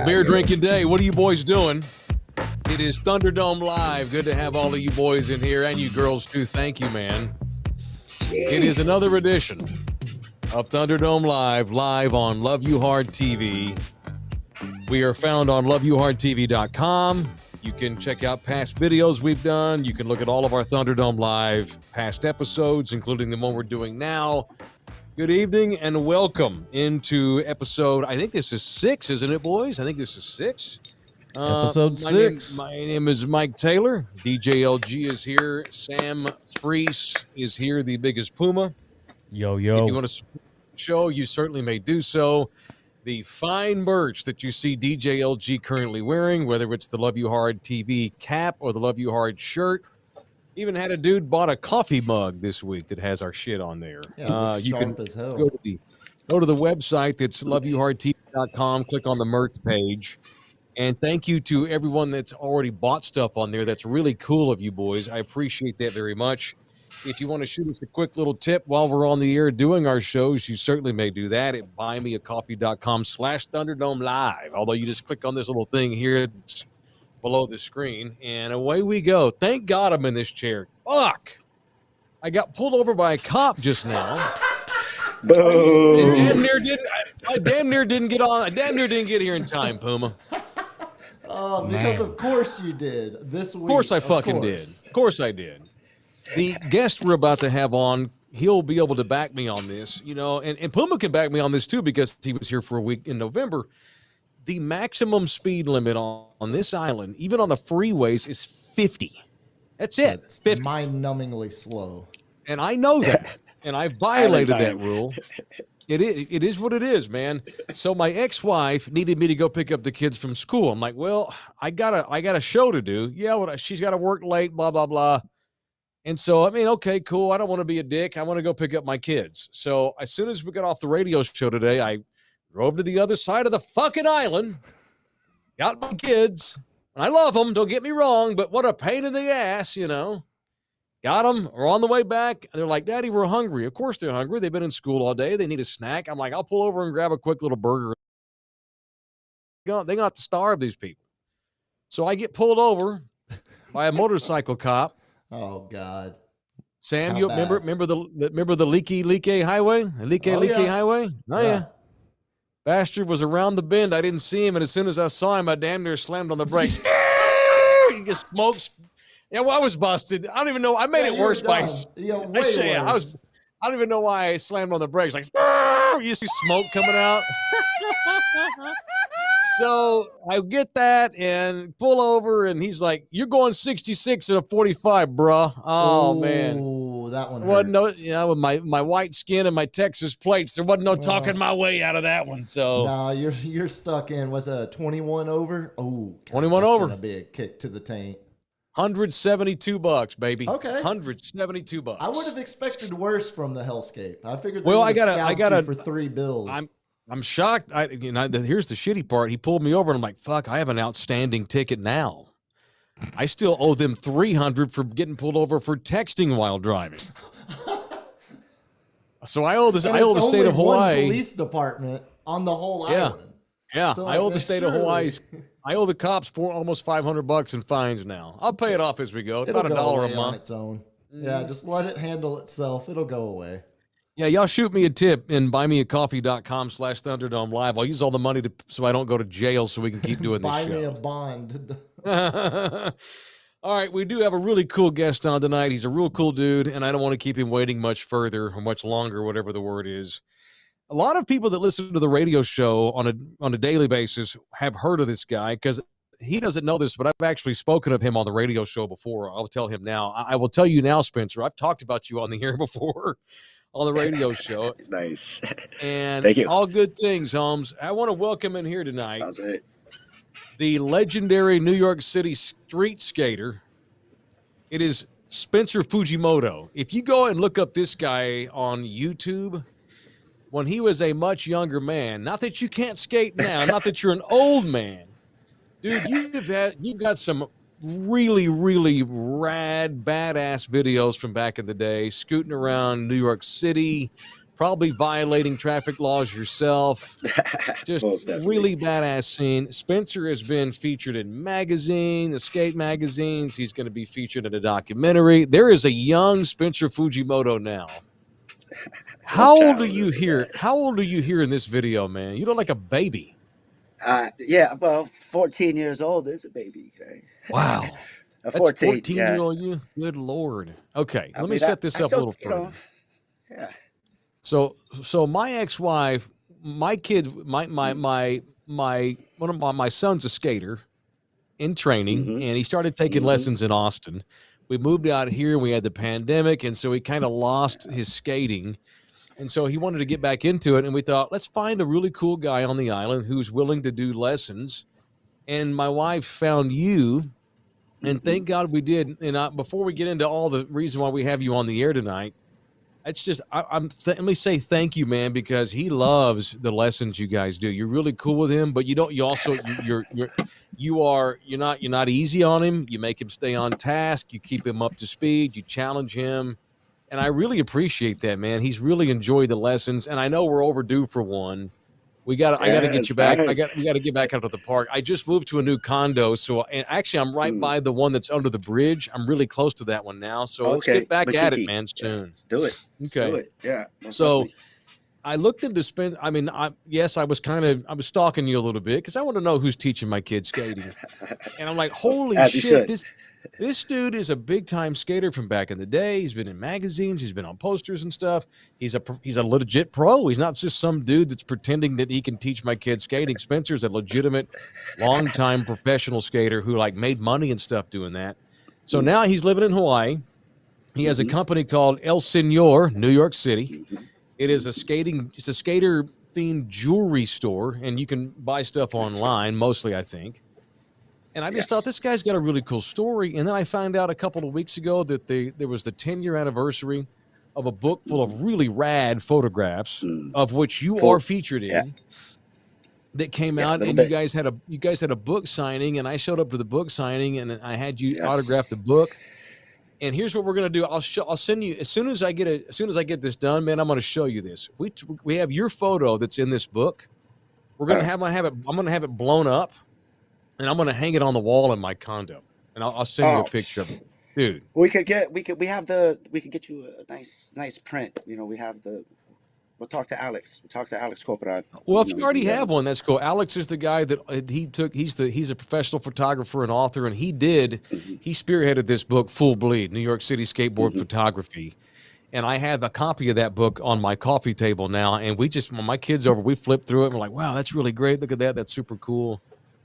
beer drinking day. What are you boys doing? It is Thunderdome Live. Good to have all of you boys in here and you girls too. Thank you, man. It is another edition of Thunderdome Live, live on Love You Hard TV. We are found on loveyouhardtv.com. You can check out past videos we've done. You can look at all of our Thunderdome Live past episodes, including the one we're doing now. Good evening and welcome into episode, I think this is 6, isn't it, boys? I think this is 6. Episode 6. My name is Mike Taylor. DJ LG is here. Sam Freese is here, the biggest Puma. Yo. If you want to support the show, you certainly may do so. The fine merch that you see DJ LG currently wearing, whether it's the Love You Hard TV cap or the Love You Hard shirt. Even had a dude bought a coffee mug this week that has our shit on there. Yeah, you sharp can as hell. go to the website that's loveyouhardtv.com, click on the merch page. And thank you to everyone that's already bought stuff on there. That's really cool of you boys. I appreciate that very much. If you want to shoot us a quick little tip while we're on the air doing our shows, you certainly may do that at buymeacoffee.com/Thunderdome Live. Although you just click on this little thing here that's below the screen, and away we go. Thank God I'm in this chair. Fuck! I got pulled over by a cop just now. Boom! I damn near didn't get on. I damn near didn't get here in time, Puma. Because of course you did this week. Of course I fucking did. Of course I did. The guest we're about to have on, he'll be able to back me on this, you know, and Puma can back me on this too because he was here for a week in November. The maximum speed limit on this island, even on the freeways, is 50. That's it. That's 50. mind-numbingly slow. And I know that. And I violated that rule. It is what it is, man. So my ex-wife needed me to go pick up the kids from school. I'm like, well, I got a show to do. Yeah, well, she's got to work late, blah, blah, blah. And so, I mean, okay, cool. I don't want to be a dick. I want to go pick up my kids. So as soon as we got off the radio show today, I drove to the other side of the fucking island, got my kids. And I love them, don't get me wrong, but what a pain in the ass, you know. Got them. We're on the way back. They're like, Daddy, we're hungry. Of course they're hungry. They've been in school all day. They need a snack. I'm like, I'll pull over and grab a quick little burger. They got to starve, these people. So I get pulled over by a motorcycle cop. Oh God. Sam, How you bad? remember the leaky highway? Leaky highway? Oh yeah. Bastard was around the bend. I didn't see him, and as soon as I saw him, I damn near slammed on the brakes. You get smokes. Yeah, well, I was busted. I don't even know. I made it worse by. Way I worse. don't even know why I slammed on the brakes. Like, you see smoke coming out. So I get that and pull over, and he's like, "You're going 66 and a 45, bruh." Oh man. Oh, that one Wasn't no, hurts. with my white skin and my Texas plates, there wasn't no talking my way out of that one. So No, you're stuck in. Was a 21 over? Oh, God, 21 that's over. gonna be a kick to the taint. $172, baby. Okay. $172. I would have expected worse from the hellscape. I figured. Well, I got gotta for $3. I'm shocked. Here's the shitty part. He pulled me over, and I'm like, "Fuck! I have an outstanding ticket now. I still owe them $300 for getting pulled over for texting while driving." So I owe this. And I owe it's the state only of Hawaii. one police department on the whole island. Yeah, So, I like, owe the state of Hawaii. surely- I owe the cops for almost $500 in fines now. I'll pay it off as we go. It's It'll about go $1 away a on month. its own. Yeah, just let it handle itself. It'll go away. Yeah, y'all shoot me a tip and buymeacoffee.com/Thunderdome Live. I'll use all the money so I don't go to jail so we can keep doing this Buy show. me a bond. All right, we do have a really cool guest on tonight. He's a real cool dude, and I don't want to keep him waiting much further or much longer, whatever the word is. A lot of people that listen to the radio show on a daily basis have heard of this guy because he doesn't know this, but I've actually spoken of him on the radio show before. I'll tell him now. I will tell you now, Spencer. I've talked about you on the air before on the radio show. Nice. And Thank you. all good things, Holmes. I want to welcome in here tonight How's it? the legendary New York City street skater. It is Spencer Fujimoto. If you go and look up this guy on YouTube, when he was a much younger man, not that you can't skate now, not that you're an old man, dude, you've got some really, really rad, badass videos from back in the day, scooting around New York City, probably violating traffic laws yourself. Just really badass scene. Spencer has been featured in magazines, the skate magazines. He's going to be featured in a documentary. There is a young Spencer Fujimoto now. How old are you here? How old are you here in this video, man? You look like a baby. Yeah, well, 14 years old is a baby, right? Wow. A That's 14-year-old you? Good Lord. Okay, let me set this up a little further. Yeah. So my ex-wife, my kid, one of my son's a skater in training, and he started taking lessons in Austin. We moved out here and we had the pandemic, and so he kind of lost his skating. And so he wanted to get back into it, and we thought, let's find a really cool guy on the island who's willing to do lessons. And my wife found you, and thank God we did. And before we get into all the reason why we have you on the air tonight, it's just let me say thank you, man, because he loves the lessons you guys do. You're really cool with him, but you're not easy on him. You make him stay on task. You keep him up to speed. You challenge him. And I really appreciate that, man. He's really enjoyed the lessons, and I know we're overdue for one. I got to get you back. We got to get back out to the park. I just moved to a new condo, and actually I'm right by the one that's under the bridge. I'm really close to that one now. So let's get back at it, man, soon. Yeah, let's do it. Okay. Do it. Yeah. So I looked into I was stalking you a little bit because I want to know who's teaching my kids skating. And I'm like, holy shit, this dude is a big time skater from back in the day. He's been in magazines. He's been on posters and stuff. He's a legit pro. He's not just some dude that's pretending that he can teach my kids skating. Spencer's a legitimate, long-time professional skater who made money and stuff doing that. So now he's living in Hawaii. He has a company called El Señor, New York City. It is it's a skater themed jewelry store, and you can buy stuff online, mostly, I think. And I just thought this guy's got a really cool story. And then I found out a couple of weeks ago that there was the 10-year anniversary of a book full of really rad photographs, of which you are featured in, that came out. And you guys had a book signing, and I showed up to the book signing, and I had you autograph the book. And here's what we're gonna do. I'll send you as soon as I get this done, man. I'm gonna show you this. We have your photo that's in this book. We're gonna I'm gonna have it blown up. And I'm going to hang it on the wall in my condo, and I'll send you a picture of it, dude. We could get you a nice print. We'll talk to Alex. Corporal. Well, if you already have one, that's cool. Alex is the guy that he's a professional photographer and author, and he spearheaded this book, Full Bleed, New York City Skateboard Photography. And I have a copy of that book on my coffee table now. And when my kids over, we flipped through it and we're like, wow, that's really great. Look at that. That's super cool.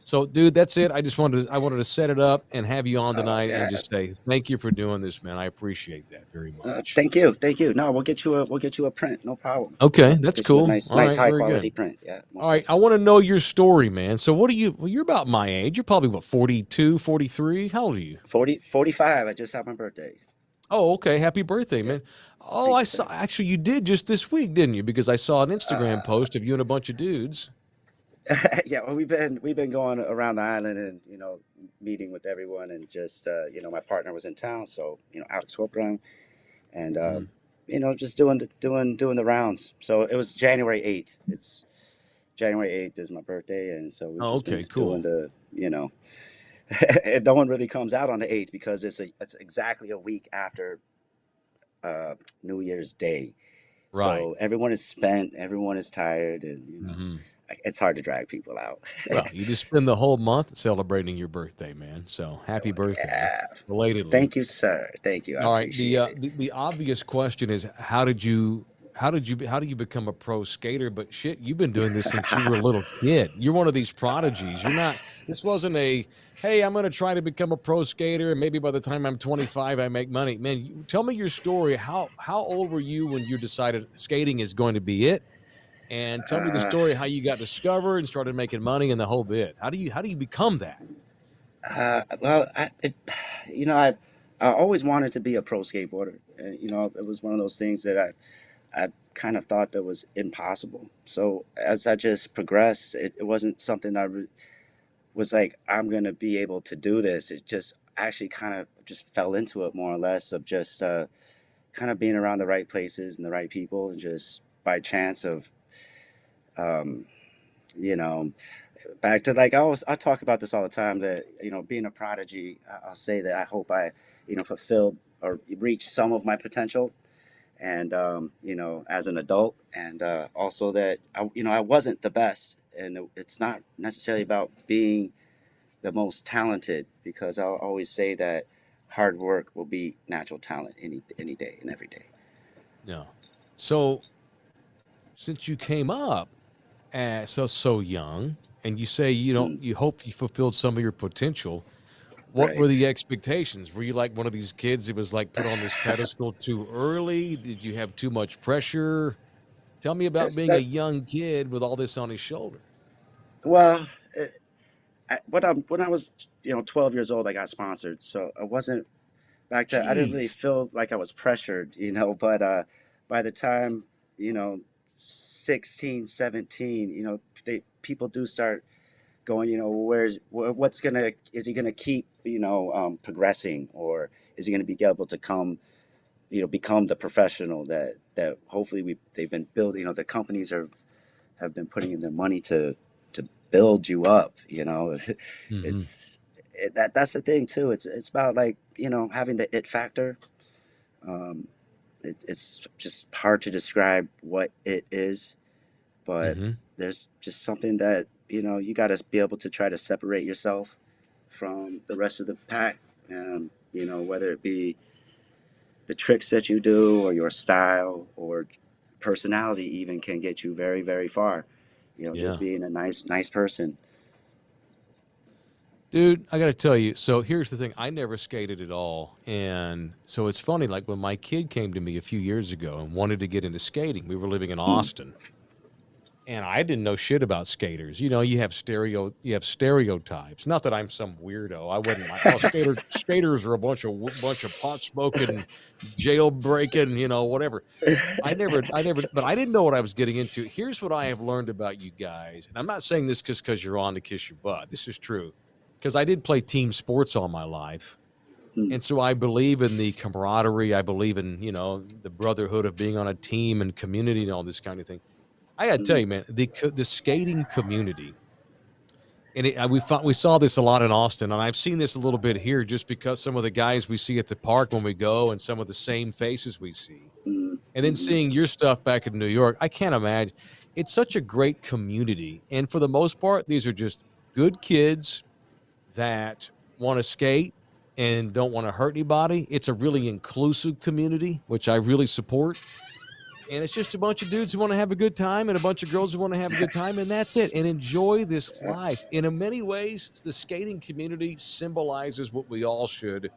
So, dude, that's it. I wanted to set it up and have you on tonight and just say thank you for doing this, man. I appreciate that very much. Thank you. No, we'll get you a print. No problem. Okay, that's cool. Nice high quality print. Yeah. All right, I want to know your story, man. So, you're about my age. You're probably 42, 43. How old are you? 45. I just had my birthday. Oh, okay. Happy birthday, man. Oh, actually you did just this week, didn't you? Because I saw an Instagram post of you and a bunch of dudes. Yeah, well, we've been going around the island and meeting with everyone, and just my partner was in town, so Alex Corporal, and just doing the rounds. So it was January 8th. It's January 8th is my birthday, and so we've been cool. doing no one really comes out on the 8th because it's exactly a week after New Year's Day. Right. So everyone is spent, everyone is tired, and it's hard to drag people out. Well, you just spend the whole month celebrating your birthday, man. So happy birthday, belatedly. Thank you, sir. Thank you. All right. The obvious question is, how do you become a pro skater? But shit, you've been doing this since you were a little kid. You're one of these prodigies. This wasn't hey, I'm going to try to become a pro skater, and maybe by the time I'm 25, I make money. Man, tell me your story. How old were you when you decided skating is going to be it? And tell me the story how you got discovered and started making money and the whole bit. How do you become that? Well, I always wanted to be a pro skateboarder. It was one of those things that I kind of thought that was impossible. So as I just progressed, it wasn't something I was like, I'm going to be able to do this. It just actually kind of just fell into it, more or less, of just kind of being around the right places and the right people, and just by chance of, um, you know, back to like I talk about this all the time that being a prodigy. I'll say that I hope I fulfilled or reached some of my potential, and as an adult, and also that I wasn't the best, and it's not necessarily about being the most talented, because I'll always say that hard work will beat natural talent any day and every day. Yeah. So since you came up so young, and you say Mm, you hope you fulfilled some of your potential, what right. were the expectations? Were you like one of these kids that was like put on this pedestal too early? Did you have too much pressure? Tell me about That's being a that. young kid with all this on his shoulder. Well, when I was 12 years old, I got sponsored, so I wasn't back then. I didn't really Jeez. feel like I was pressured, but by the time you know 16, 17, people do start going, what's gonna is he gonna keep progressing, or is he gonna be able to become the professional that hopefully they've been building. The companies have been putting in their money to build you up. Hmm. That's the thing too. It's about like having the it factor. um it's just hard to describe what it is, but Hmm. there's just something that you got to be able to try to separate yourself from the rest of the pack. Whether it be the tricks that you do, or your style, or personality, even can get you very, very far. Just Yeah. being a nice person. Dude, I got to tell you. So here's the thing. I never skated at all. And so it's funny, like when my kid came to me a few years ago and wanted to get into skating, we were living in Mm, Austin. And I didn't know shit about skaters. You have stereotypes. Not that I'm some weirdo. I wasn't like, oh, skaters are a bunch of pot smoking, jailbreaking, whatever. But I didn't know what I was getting into. Here's what I have learned about you guys. And I'm not saying this just because you're on to kiss your butt. This is true. Because I did play team sports all my life. mm, And so I believe in the camaraderie. I believe in, the brotherhood of being on a team and community and all this kind of thing. I got to tell mm, you, man, the skating community, and we saw this a lot in Austin, and I've seen this a little bit here, just because some of the guys we see at the park when we go, and some of the same faces we see, mm, and then mhm, seeing your stuff back in New York. I can't imagine. It's such a great community, and for the most part, these are just good kids that want to skate and don't want to hurt anybody. It's a really inclusive community, which I really support. And it's just a bunch of dudes who want to have a good time and a bunch of girls who want to have a good time, and that's it. And enjoy this life. And in many ways, the skating community symbolizes what we all should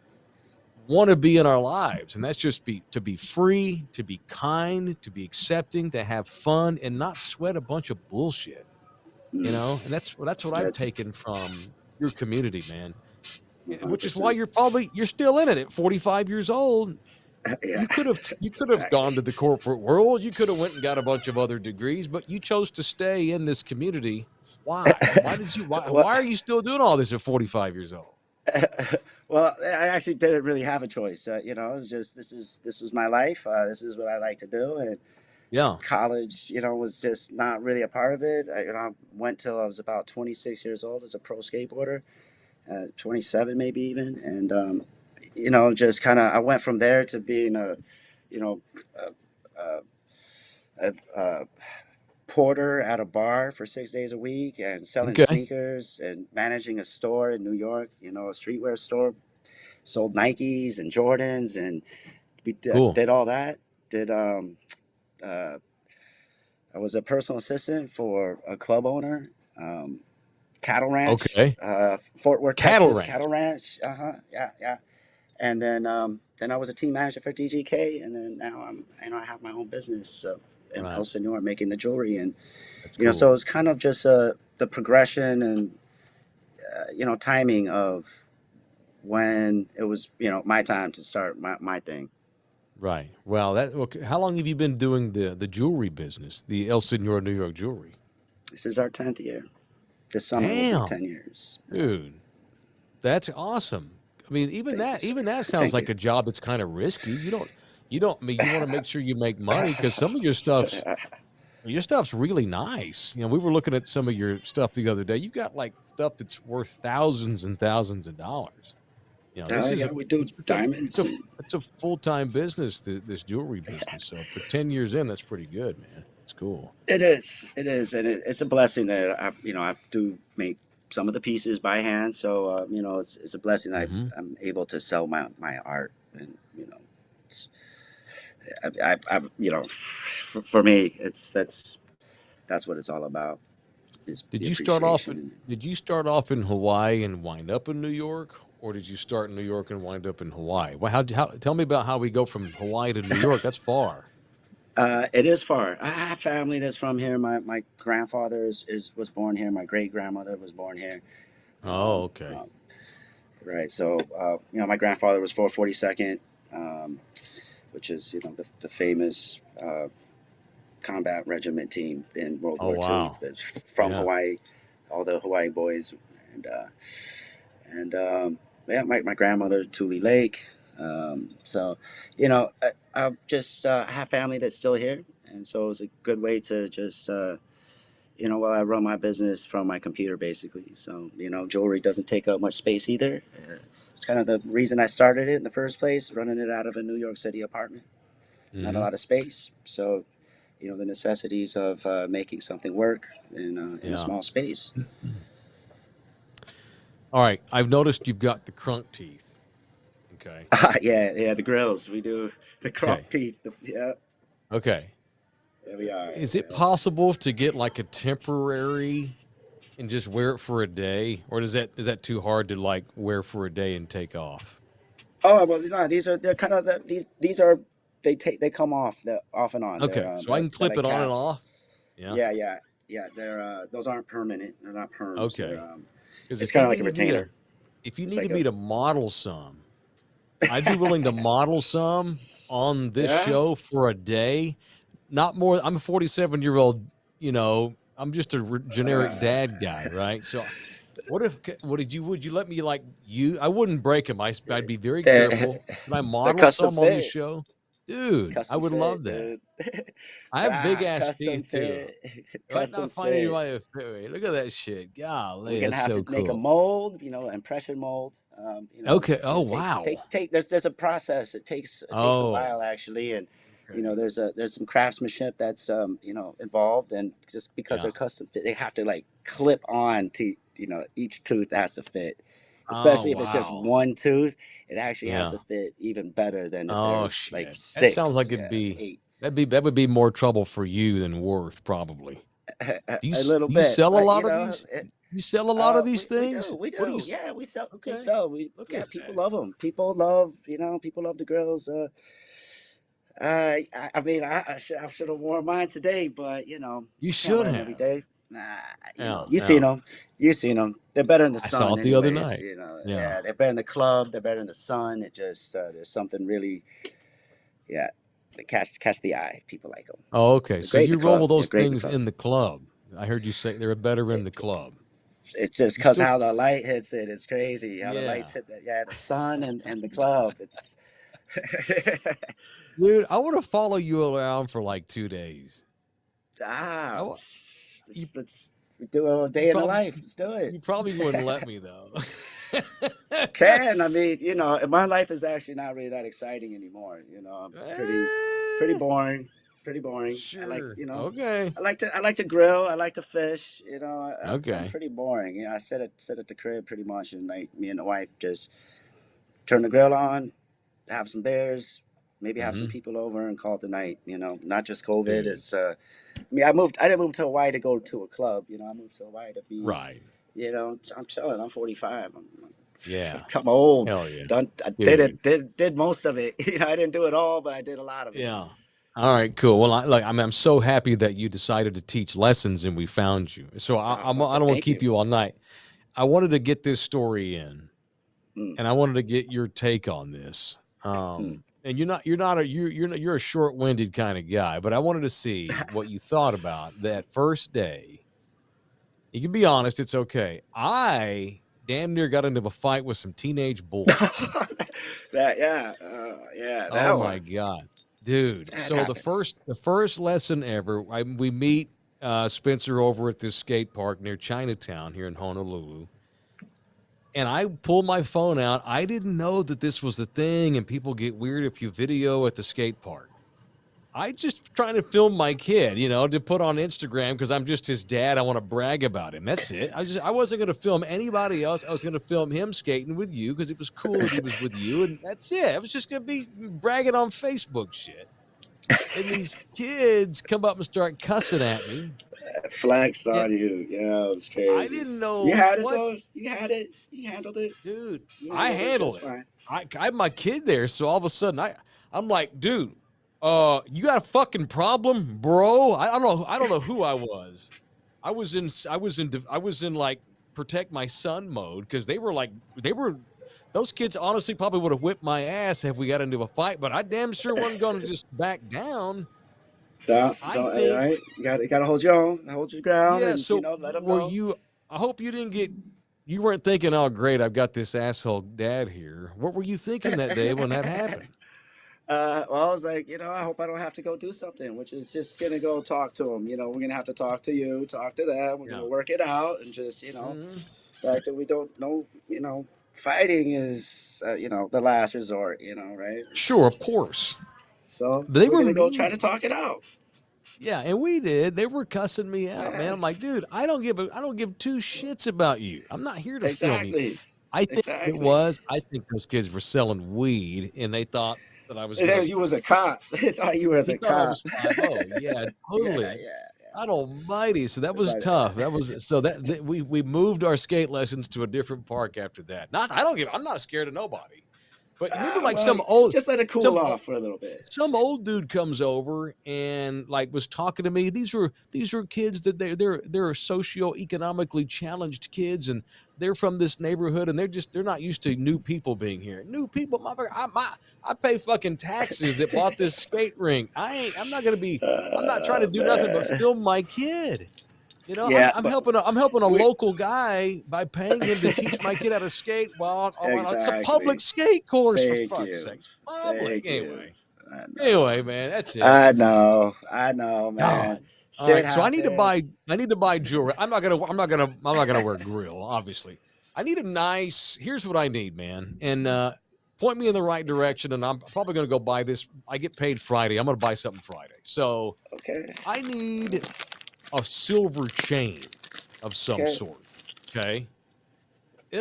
want to be in our lives. And that's just to be free, to be kind, to be accepting, to have fun, and not sweat a bunch of bullshit. mm. And that's what I've That's taken from your community, man. Which is why 100%. you're still in it at 45 years old. Yeah, You could have gone exactly. to the corporate world. You could have went and got a bunch of other degrees, but you chose to stay in this community. Why? Well, Why are you still doing all this at 45 years old? well, I actually didn't really have a choice. It was just this was my life. This is what I like to do, and Yeah. college, was just not really a part of it. I went till I was about 26 years old as a pro skateboarder, 27 maybe even, and just kind of I went from there to being you know, a, a porter at a bar for 6 days a week, and selling Okay. sneakers, and managing a store in New York, a streetwear store. Sold Nikes and Jordans, and we Cool. did all that. Did uh, I was a personal assistant for a club owner, um, cattle ranch, Okay. Fort Worth, Cattle Texas, ranch. cattle ranch. Yeah, yeah. And then I was a team manager for DGK, and then now I have my own business in El Right. Senor, making the jewelry, and That's so cool. it's kind of just the progression and timing of when it was my time to start my thing. Right. Well, okay. How long have you been doing the jewelry business, the El Senor New York jewelry? This is our 10th year. This summer will be Damn, 10 years. dude, that's awesome. I mean, Thank you, sir. even that sounds Thank you. like a job that's kind of risky. You don't. I mean, you want to make sure you make money because some of your stuff's really nice. You know, we were looking at some of your stuff the other day. You got like stuff that's worth thousands and thousands of dollars. You know, this is Yeah, we do diamonds. it's a full-time business, this jewelry business. So for 10 years in, that's pretty good, man. It's cool. It is, and it's a blessing that I do make some of the pieces by hand. So it's a blessing that Hmm. I'm able to sell my art, and it's, for me, that's what it's all about, is Did the you start off appreciation. in Hawaii and wind up in New York, or did you start in New York and wind up in Hawaii? Well, tell me about how we go from Hawaii to New York. That's far. It is far. I have family that's from here. My grandfather was born here. My great grandmother was born here. Oh, Um, okay. um, right. So my grandfather was 442nd, um, which is the famous combat regiment team in World Oh, War II. wow. That's from Yeah. Hawaii, all the Hawaii boys, and yeah, my grandmother Tule Lake. So I just have family that's still here, and so it's a good way to just while I run my business from my computer basically. So jewelry doesn't take up much space either. It's kind of the reason I started it in the first place, running it out of a New York City apartment. Not a Hmm. lot of space, so the necessities of making something work in a Yeah. small space. All right. I've noticed you've got the crunk teeth. Okay. Yeah, the grills. We do the Okay. croc teeth. Yeah, Okay. there we are. Is it possible to get like a temporary and just wear it for a day, or is that too hard to like wear for a day and take off? Oh well, no, they're kind of these are they come off, they're off and on. Okay, so I can They're clip like it on and caps. off. Yeah. Yeah. They're those aren't permanent. They're not perms. They're Okay. Because it's kind of like a retainer. if you It's like needed a me to model some, I'd be willing to model some on this yeah. show for a day. Not more. I'm a 47-year-old. I'm just a generic Uh, dad guy, right? So, would you let me like you? I wouldn't break them. I'd be very they're, careful. Can I they're model custom some on this fit. show, dude? I Custom would love fit, that. dude. I have big ass Custom teeth too. fit. Might Custom not find fit. anybody to fit me. Look at that shit. We're Golly, gonna that's have to so make a cool. mold, impression mold. Okay. It's Oh gonna wow. take. There's a process. It takes a Oh. while actually, and Okay. there's some craftsmanship that's involved, and just because Yeah. they're custom fit, they have to like clip on to each tooth has to fit. Oh Especially if it's just wow. one tooth, it actually has Yeah. to fit even better than if Oh there's like shit. That sounds like six, it'd be eight. that would be more trouble for you than worth, probably. A little Do you bit, sell a but lot of these? You sell a lot of these we things? do, we What do do. you Yeah, we Okay. sell. Look Yeah, at people that. love them. People love the grills. I mean, I should have worn mine today, but You can't should wear them every have. day. Nah, Yeah, you seen yeah. them. You seen them. They're better in the I saw sun, it the other anyways. night. Yeah. Yeah, they're better in the club. They're better in the sun. It just there's something really, yeah, they catch the eye. People like them. Oh, okay. They're So great in you the roll club. with They're those great in the things club. in the club. I heard you say they're better in the club. It's just You because still how the light hits it. It's crazy how the Yeah. lights hit that. Yeah, the sun and the club. It's Dude, I want to follow you around for like 2 days. I ah, wa- you let's do a you day in the probably life. Let's do it. you probably wouldn't let me though. Can I mean my life is actually not really that exciting anymore. I'm pretty Eh, boring. Pretty boring. I like sure. Okay. I like to grill. I like to fish. I'm Okay. pretty boring. I sit at the crib pretty much, and like me and the wife just turn the grill on, have some beers, maybe have some Hmm. people over and call it the night. Not just COVID. Dude. It's I mean, I didn't move to Hawaii to go to a club. I moved to Hawaii to be. Right. I'm chilling. I'm 45. Yeah. I'm old. Hell yeah. I Dude. did most of it. I didn't do it all, but I did a lot of it. Yeah. All right, cool. Well, I'm so happy that you decided to teach lessons and we found you. So I don't want to Thank keep you. you all night. I wanted to get this story in, Mm, and I wanted to get your take on this. mm. And you're a short-winded kind of guy, but I wanted to see what you thought about that first day. You can be honest; it's okay. I damn near got into a fight with some teenage boys. that yeah, yeah, Oh that my one. god! Dude. That So happens. the first lesson ever, we meet Spencer over at this skate park near Chinatown here in Honolulu. And I pull my phone out. I didn't know that this was the thing, and people get weird if you video at the skate park. I just trying to film my kid, you know, to put on Instagram because I'm just his dad. I want to brag about him. That's it. I wasn't going to film anybody else. I was going to film him skating with you because it was cool that he was with you, and that's it. I was just going to be bragging on Facebook shit. And these kids come up and start cussing at me. Flex And on you. Yeah, it was I crazy. didn't You know had it what, though. You had it. You handled it. dude. You I handled it handled just it. fine. I have my kid there, so all of a sudden I'm like, dude, you got a fucking problem, bro? I don't know who I was. I was in like protect my son mode because those kids honestly probably would have whipped my ass if we got into a fight, but I damn sure wasn't going to just back down. I Don't, all think, right. You gotta hold your own, hold your ground, yeah. and So let them were know. you? I hope you weren't thinking, oh great, I've got this asshole dad here. What were you thinking that day when that happened? Well, I was like, I hope I don't have to go do something, which is just gonna go talk to them. We're gonna have to talk to you, talk to them. We're Yeah. gonna work it out, and just, Mhm. the fact that we don't know, fighting is, the last resort, right? Sure, of course. So But they we're were gonna go try to mean. talk it out. Yeah, and we did. They were cussing me out, man. Yeah, I'm like, dude, I don't give two shits about you. I'm not here to film you. exactly, exactly. I think those kids were selling weed and they thought that I was They gonna. thought you was a cop. They thought you was He a thought I cop. was 5-0. Yeah, Yeah, totally. yeah. God almighty. So that was But tough. That was so that we moved our skate lessons to a different park after that. I'm not scared of nobody. But remember like well, just let it cool some off for a little bit. some old dude comes over and like was talking to me. These were kids that they're socioeconomically challenged kids, and they're from this neighborhood, and they're not used to new people being here. New people, motherfucker. I pay fucking taxes that bought this skate rink. I'm not gonna be. I'm not trying to do nothing but Man. film my kid. You know, Yeah, I'm but helping a we local guy by paying him to teach my kid how to skate. Well, it's a public exactly. skate course for Thank fuck's you. sakes. Public Thank you. anyway. I know. Anyway, man, that's it. I know, man. God. All Shit right, so happens. I need to buy jewelry. I'm not gonna wear grill, obviously. I need a nice. Here's what I need, man, and point me in the right direction. And I'm probably gonna go buy this. I get paid Friday. I'm gonna buy something Friday. So Okay. I need a silver chain of some Okay. sort. Okay.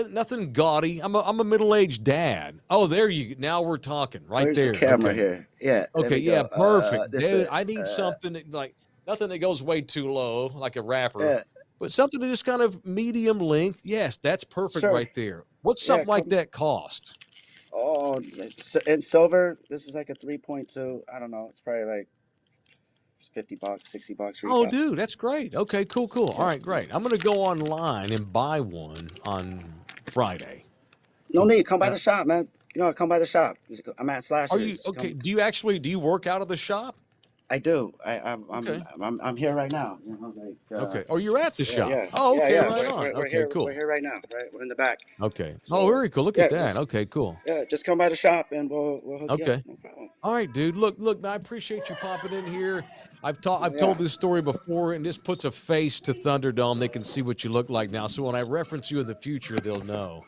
Nothing gaudy. I'm a middle-aged dad. Oh, there you. Now we're talking right Where's the there. camera Okay. here? Yeah, there Okay, we yeah, go. perfect. This Dude, I need uh something like nothing that goes way too low, like a rapper, yeah, but something that just kind of medium length. Yes, that's perfect sure. right there. What's Yeah, something like come. that cost? Oh, in silver, this is like a 3.2. I don't know. It's probably like $50, $60 Oh, retail. dude, that's great. Okay, cool, cool. All Yeah. right, great. I'm gonna go online and buy one on Friday. No need. Come by Uh, the shop, man. Come by the shop. I'm at are you Slashers. okay? Come. Do you work out of the shop? I do. Okay. I'm here right now. Okay. Or you're at the Yeah, shop. yeah, Oh, yeah, okay, yeah. right on. We're Okay, here. We're cool. here right now. Right, we're in the back. Okay. Oh, So very cool. Look yeah, at that. Okay, cool. just come by the shop and we'll hook you up. Okay. No problem. All right, dude. Look, man, I appreciate you popping in here. I've Yeah. told this story before, and this puts a face to Thunderdome. They can see what you look like now. So when I reference you in the future, they'll know.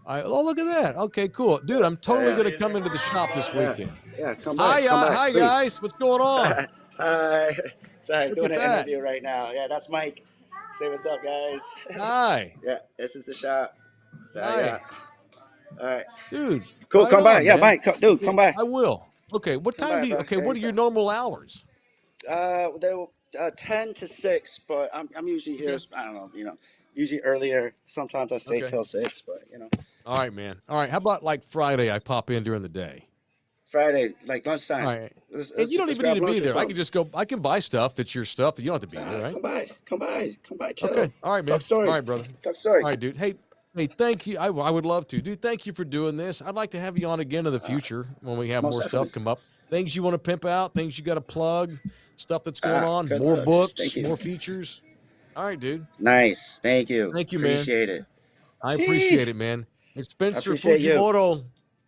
Oh, look at that. Okay, cool. Dude, I'm totally Yeah. gonna come into the shop this Yeah. weekend. Yeah. Come by, Hi please. guys. What's going on? Hi. Sorry, Look doing at an that. interview right now. Yeah, that's Mike. Say what's up, guys. Hi. Yeah, this is the shop. Hi. Yeah. All right. Dude, Cool. right Come by. on, Yeah, man. Mike. Dude, Yeah, come by. I will. Okay, what Come time by, bro. okay, Yeah, what are your anytime. normal hours? They will 10 to 6, but I'm usually here. Okay. I don't know. Usually earlier. Sometimes I stay Okay. till 6, but All right, man. All right. How about like Friday I pop in during the day? Friday, like All lunchtime. right. And you don't Let's even need grab to be lunch or there. I can something. just go. I can buy stuff that's your stuff. You don't have to be there, right? Come by, Okay. chill. All right, Talk man. All story. right, brother. Talk story. All right, dude. Hey, thank you. I would love to, dude. Thank you for doing this. I'd like to have you on again in the future when we have Most more stuff definitely. come up. Things you want to pimp out, things you got to plug, stuff that's going on, Good more looks. Thank books, you. more features. All right, dude. Nice. Thank you. Thank you, man. Appreciate it. I Gee, appreciate it, man. It's I Spencer appreciate you. Fujimoto,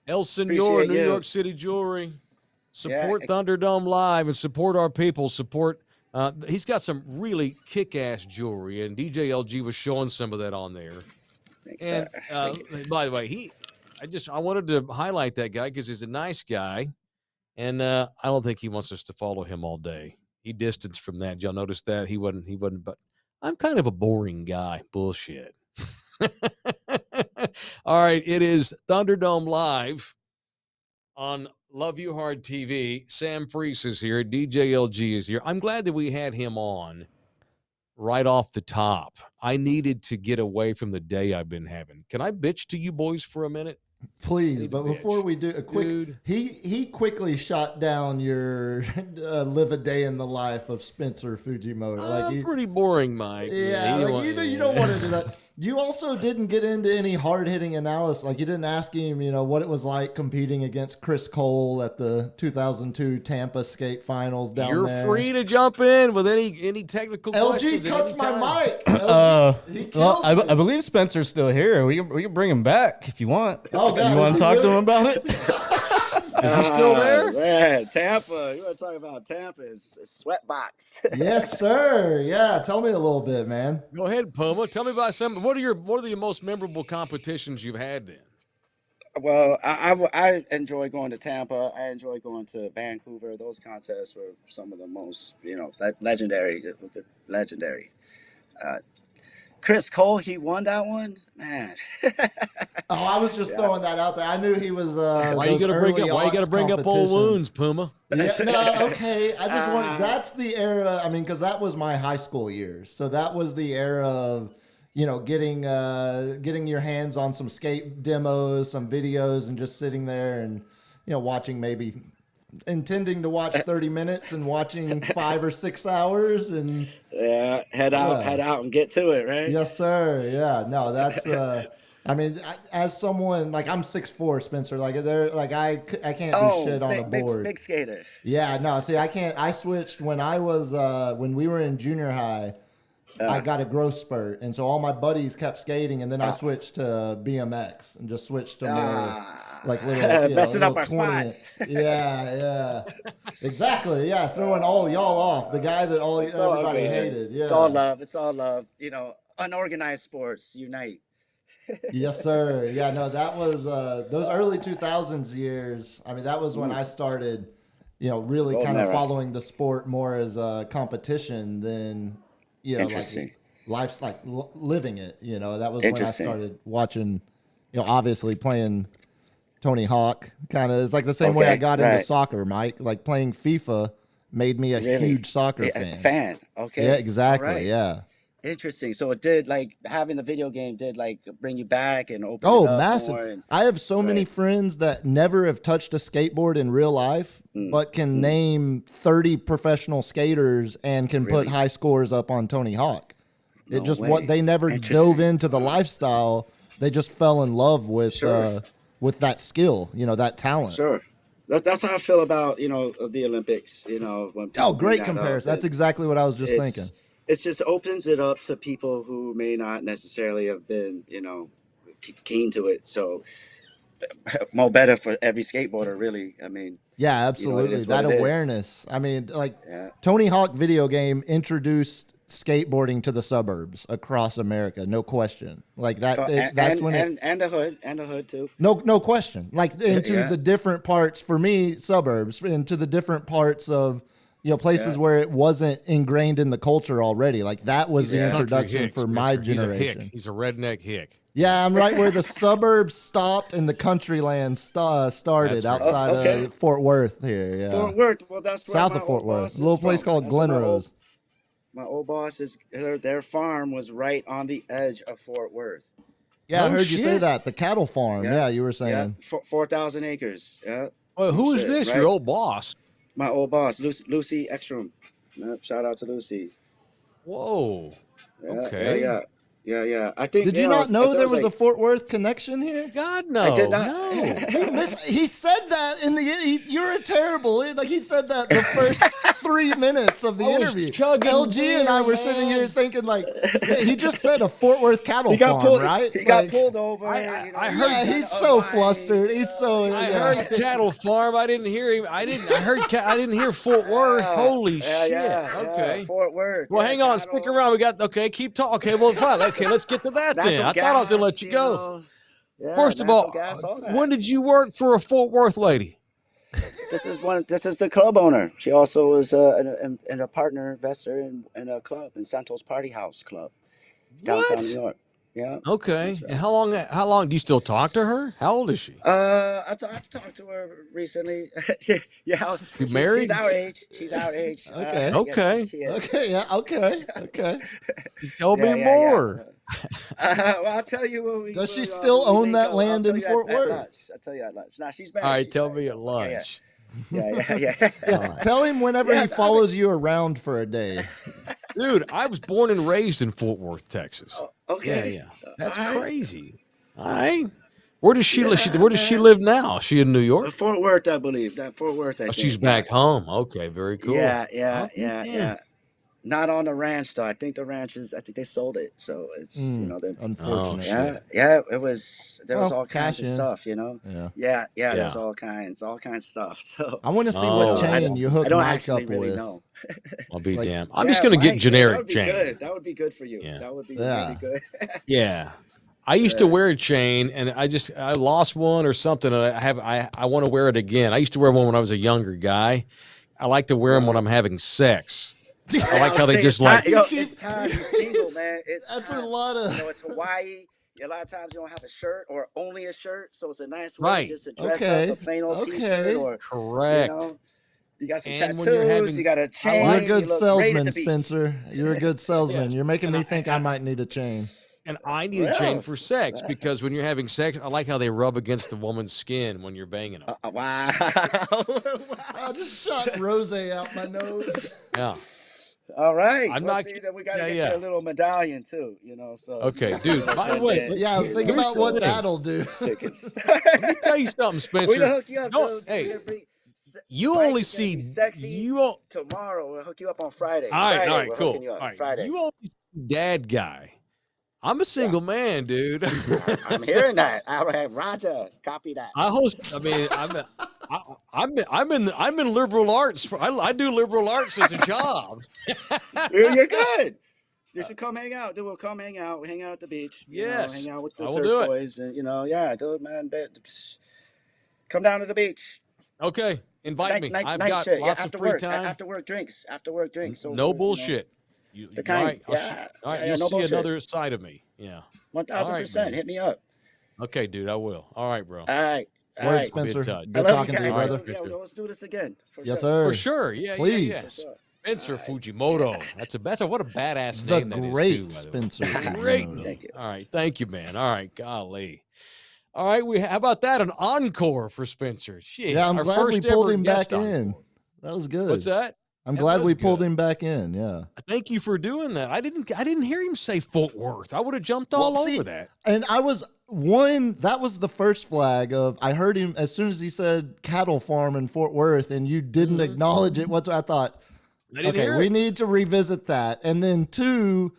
El Senor, Appreciate New you. York City Jewelry. Support Yeah. Thunderdome Live and support our people. Support. He's got some really kick-ass jewelry, and DJ LG was showing some of that on there. Thanks, And sir. by the way, I wanted to highlight that guy because he's a nice guy, and I don't think he wants us to follow him all day. He distanced from that. Y'all notice that he wasn't. But I'm kind of a boring guy. Bullshit. All right, it is Thunderdome Live on Love You Hard TV. Sam Freese is here. DJ LG is here. I'm glad that we had him on right off the top. I needed to get away from the day I've been having. Can I bitch to you boys for a minute? Please, but before we do a quick, Dude. he quickly shot down your live a day in the life of Spencer Fujimoto. Pretty boring, Mike. Yeah, you don't want to do that. You also didn't get into any hard-hitting analysis. Like, you didn't ask him, what it was like competing against Chris Cole at the 2002 Tampa Skate Finals down You're there. free to jump in with any technical questions. LG cuts my mic. Well, I believe Spencer's still here. We can bring him back if you want. Oh, God, you want to talk to him about it? Is he still there? Man, Tampa. You want to talk about Tampa? It's Sweatbox. Yes, sir. Yeah, tell me a little bit, man. Go ahead, Puma. Tell me about some. What are the most memorable competitions you've had then? Well, I enjoy going to Tampa. I enjoy going to Vancouver. Those contests were some of the most, legendary. Chris Cole, he won that one, man. I was just throwing that out there. I knew he was. Why you gotta bring up old wounds, Puma? Yeah, no, okay. I just wanted. That's the era. I mean, because that was my high school years. So that was the era of, getting your hands on some skate demos, some videos, and just sitting there and watching maybe. Intending to watch 30 minutes and watching 5 or 6 hours and head out and get to it, right? Yes, sir. Yeah, no, that's I mean, as someone like I'm 6'4", Spencer, I can't do shit on a board. Big skater. Yeah, no, see, I can't. I switched when I was when we were in junior high. I got a growth spurt, and so all my buddies kept skating, and then I switched to BMX and just switched to more like little, messing up our 20. spots. Yeah, exactly. Yeah, throwing all y'all off. The guy that everybody hated. Yeah, it's all love. It's all love. Unorganized sports unite. Yes, sir. Yeah, no, that was those early 2000s years. I mean, that was when I started, really kind of following the sport more as a competition than. Life's like living it. That was when I started watching. Obviously playing Tony Hawk. Kind of, it's like the same way I got into soccer, Mike. Like playing FIFA made me a huge soccer fan. Okay. Yeah, exactly. Right. Yeah. Interesting. So it did having the video game did bring you back and open. Oh, it up massive! more I have so many friends that never have touched a skateboard in real life, but can name 30 professional skaters and can put high scores up on Tony Hawk. What they never dove into the lifestyle. They just fell in love with that skill. That talent. Sure. That's how I feel about the Olympics. When great comparison. That's exactly what I was just thinking. It just opens it up to people who may not necessarily have been, keen to it. So, more better for every skateboarder, really. I mean, yeah, absolutely. That awareness. I mean, Tony Hawk video game introduced skateboarding to the suburbs across America, no question. Like that. That's when and the hood too. No question. Like into the different parts for me, suburbs into the different parts of. Places where it wasn't ingrained in the culture already. Like that was the introduction for my generation. He's a redneck hick. Yeah, I'm right where the suburbs stopped and the country land started outside of Fort Worth here. Yeah. Fort Worth. Well, that's south of Fort Worth. A little place called Glenrose. My old boss their farm was right on the edge of Fort Worth. Yeah, I heard you say that. The cattle farm. Yeah, you were saying. Yeah, 4,000 acres. Yeah. Well, who is this? Right? Your old boss? My old boss, Lucy Ekstrom. Shout out to Lucy. Whoa. Okay. Yeah. I think. Did you not know there was a Fort Worth connection here? God, no. I did not. No. He said that in the you're terrible. Like he said that the first 3 minutes of the interview. LG and I were sitting here thinking like he just said a Fort Worth cattle farm, right? He got pulled over. I heard. Yeah, he's so flustered. He's so. I heard cattle farm. I didn't hear him. I didn't hear Fort Worth. Holy shit. Okay. Fort Worth. Well, hang on. Stick around. We got keep talking. Okay, well, fine. Okay, let's get to that then. I thought I was gonna let you go. First of all, when did you work for a Fort Worth lady? This is the club owner. She also is a partner investor in a club in Santos Party House Club, downtown New York. Yeah. Okay. Right. And how long do you still talk to her? How old is she? I talked to her recently. Yeah. You married? She's our age. Okay. Okay. Okay. Yeah. Okay. Tell me more. Well, I'll tell you what Does she still own that land in Fort Worth? I'll tell you at lunch. Nah, she's married. All right. Tell me at lunch. Yeah. Tell him whenever he follows you around for a day. Dude, I was born and raised in Fort Worth, Texas. Oh, okay. Yeah. That's crazy. All right. Where does she live? Where does she live now? She in New York? Fort Worth, I believe. Fort Worth. I think. She's back home. Okay, very cool. Yeah. Not on the ranch though. I think the ranch I think they sold it. So it's unfortunate. Yeah. There was all kinds of stuff, Yeah. There's all kinds of stuff. So I want to see what chain you hook Mike up really with. Know. I'll be damned. I'm just gonna get generic chain. That would be good for you. Yeah. That would be really good. Yeah. I used to wear a chain and I lost one or something. I want to wear it again. I used to wear one when I was a younger guy. I like to wear them when I'm having sex. I like how they just like. It's time you're single, man. That's a lot of. It's Hawaii. A lot of times you don't have a shirt or only a shirt, so it's a nice way just to dress up a plain old t-shirt or correct. You got some and tattoos. You got a chain. You're a good salesman, Spencer. You're a good salesman. You're making me think I might need a chain. And I need a chain for sex because when you're having sex, I like how they rub against the woman's skin when you're banging them. Wow. I just shot rose out my nose. Yeah. All right. I'm not. We got to get you a little medallion too, So. Okay, dude. By the way, think about what that'll do. Let me tell you something, Spencer. We're gonna hook you up. Hey, you only see tomorrow. We'll hook you up on Friday. All right, cool. All right, Friday. You only see dad guy. I'm a single man, dude. I'm hearing that. All right, Roger, copy that. I'm in liberal arts. I do liberal arts as a job. You're good. You should come hang out. We'll come hang out. We hang out at the beach. Yes, hang out with the surf boys, and do it, man. Come down to the beach. Okay, invite me. I've got shit. lots of free time. After work drinks. So no bullshit. You'll no see bullshit. Another side of me. Yeah. 1000%. Hit me up. Okay, dude, I will. All right, bro. All right. Word, Spencer. Good talking to you, brother. Let's do this again. Yes, sir. For sure. Yeah, please. Yeah. Spencer Fujimoto. What a badass name that is, too. Great Spencer. Great. Thank you. All right. Thank you, man. All right. Golly. All right. How about that? An encore for Spencer. Shit. Yeah, I'm glad we pulled him back in. That was good. What's that? I'm glad we pulled him back in. Yeah. Thank you for doing that. I didn't hear him say Fort Worth. I would have jumped all over that. And that was the first flag of, I heard him as soon as he said cattle farm in Fort Worth and you didn't acknowledge it. I thought, okay, we need to revisit that. And then 2,